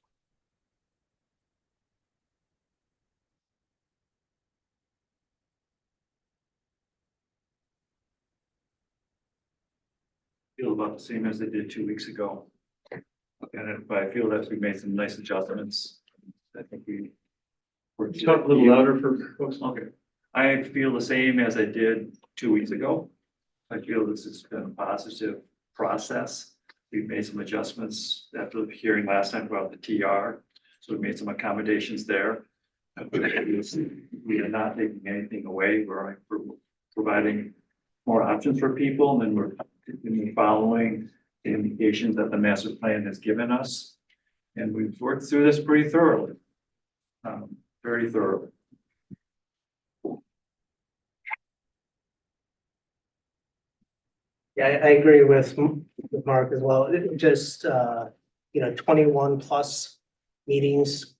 Feel about the same as they did 2 weeks ago. But I feel that we made some nice adjustments. I think we. Talk a little louder for folks. Okay, I feel the same as I did 2 weeks ago. I feel this has been a positive process. We've made some adjustments after the hearing last time about the TR, so we made some accommodations there. We are not taking anything away, we're providing more options for people, and we're following the indications that the master plan has given us. And we've worked through this pretty thoroughly. Very thoroughly. Yeah, I agree with Mark as well. It just, 21 plus meetings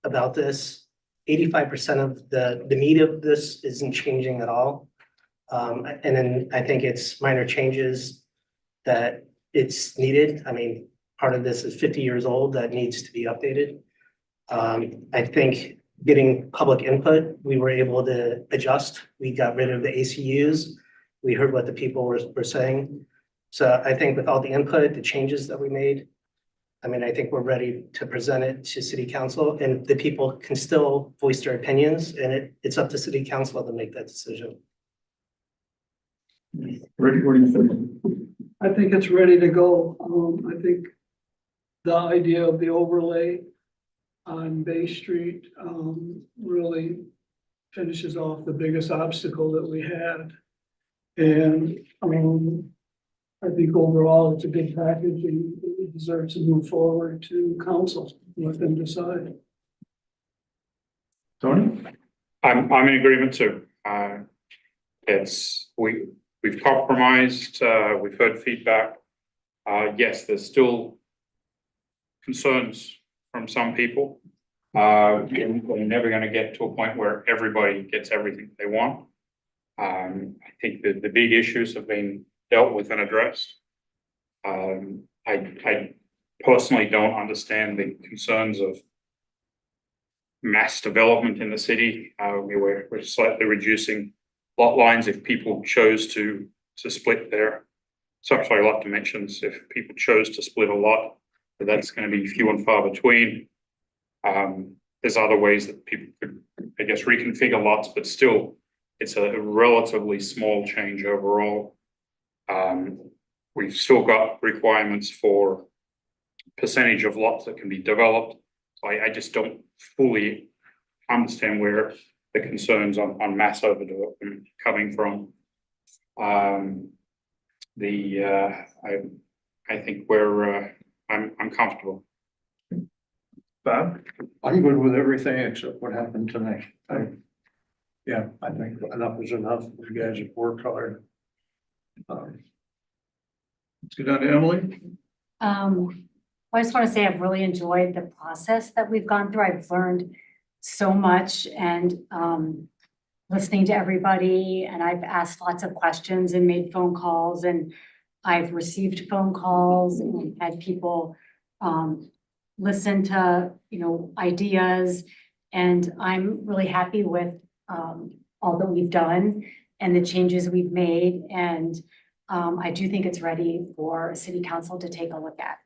about this. 85% of the meat of this isn't changing at all. And then I think it's minor changes that it's needed. I mean, part of this is 50 years old that needs to be updated. I think getting public input, we were able to adjust. We got rid of the ACUs. We heard what the people were saying. So I think with all the input, the changes that we made, I mean, I think we're ready to present it to city council, and the people can still voice their opinions, and it's up to city council to make that decision. Rick, what do you think? I think it's ready to go. I think the idea of the overlay on Bay Street, really finishes off the biggest obstacle that we had. And, I think overall it's a good package and it deserves to move forward to council, let them decide. Tony? I'm in agreement too. We've compromised, we've heard feedback. Yes, there's still concerns from some people. We're never gonna get to a point where everybody gets everything they want. I think that the big issues have been dealt with and addressed. I personally don't understand the concerns of mass development in the city. We're slightly reducing lot lines if people chose to split their, sorry, lot dimensions, if people chose to split a lot, but that's going to be few and far between. There's other ways that people could, I guess, reconfigure lots, but still it's a relatively small change overall. We've still got requirements for percentage of lots that can be developed. So I just don't fully understand where the concerns on mass overdevelopment coming from. I think I'm comfortable. Bob? I'm good with everything except what happened tonight. I think enough is enough. You guys have worked hard. Let's get down to Emily. I just want to say I've really enjoyed the process that we've gone through. I've learned so much and listening to everybody, and I've asked lots of questions and made phone calls, and I've received phone calls and had people listen to, ideas, and I'm really happy with all that we've done and the changes we've made, and I do think it's ready for city council to take a look at.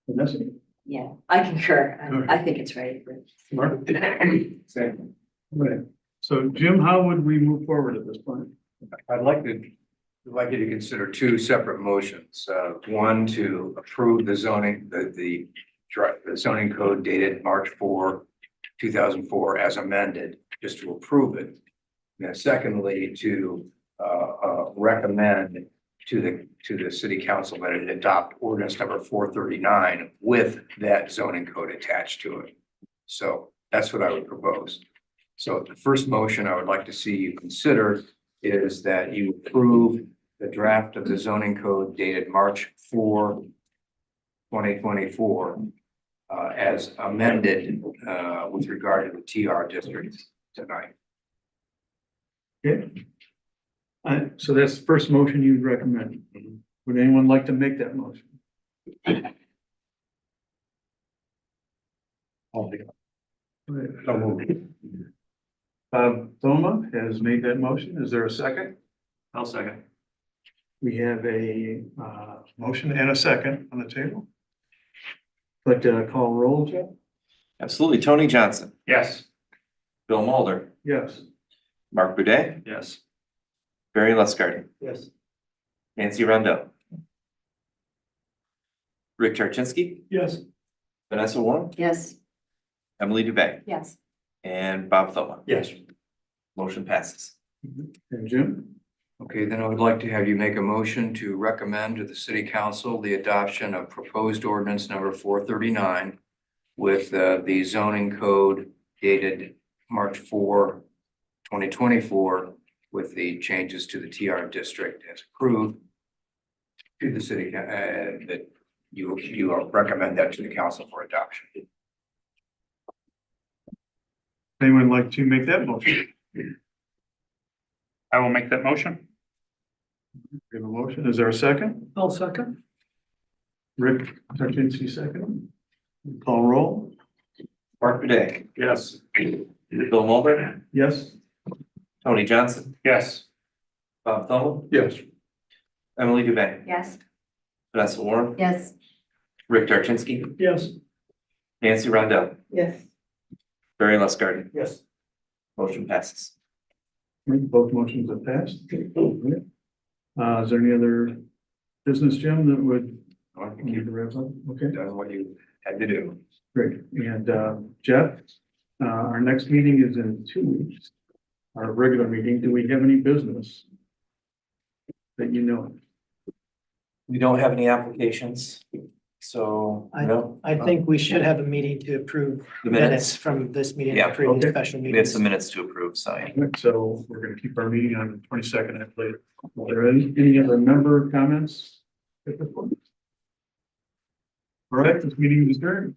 Vanessa? Yeah, I concur. I think it's ready for. Mark? Same. Right. So Jim, how would we move forward at this point? I'd like you to consider two separate motions. One to approve the zoning, the zoning code dated March 4, 2004 as amended, just to approve it. And secondly, to recommend to the city council that it adopt ordinance number 439 with that zoning code attached to it. So that's what I would propose. So the first motion I would like to see you consider is that you approve the draft of the zoning code dated March 4, 2024 as amended with regard to the TR district tonight. Okay. So that's the first motion you'd recommend. Would anyone like to make that motion? I'll make it. Bob Thoma has made that motion. Is there a second? I'll second. We have a motion and a second on the table. But call roll, Jeff? Absolutely. Tony Johnson, Yes. Bill Mulder, Yes. Mark Boudet, Yes. Barry Lustgarten, Yes. Nancy Rondo, Rick Charchinsky, Yes. Vanessa Warren, Yes. Emily Dubay, Yes. and Bob Thoma. Yes. Motion passes. And Jim? Okay, then I would like to have you make a motion to recommend to the city council the adoption of proposed ordinance number 439 with the zoning code dated March 4, 2024, with the changes to the TR district as approved to the city, that you recommend that to the council for adoption. Anyone like to make that motion? I will make that motion. We have a motion. Is there a second? I'll second. Rick Charchinsky, second. Call roll. Mark Boudet, Yes. Bill Mulder, Yes. Tony Johnson, Yes. Bob Thoma, Yes. Emily Dubay, Yes. Vanessa Warren, Yes. Rick Charchinsky, Yes. Nancy Rondo, Yes. Barry Lustgarten. Yes. Motion passes. Both motions have passed. Is there any other business, Jim, that would I think need you've to wrap up? Okay, done what you had to do. great. And Jeff, our next meeting is in 2 weeks. Our regular meeting. Do we have any business that you know? We don't have any applications, so, no. I think we should have a meeting to approve The minutes minutes. from this meeting, Yeah, and previous okay. special We have meetings. some minutes to approve, so. So we're gonna keep our meeting on the 22nd, I believe. Are there any other member comments at this point? All right, this meeting is adjourned.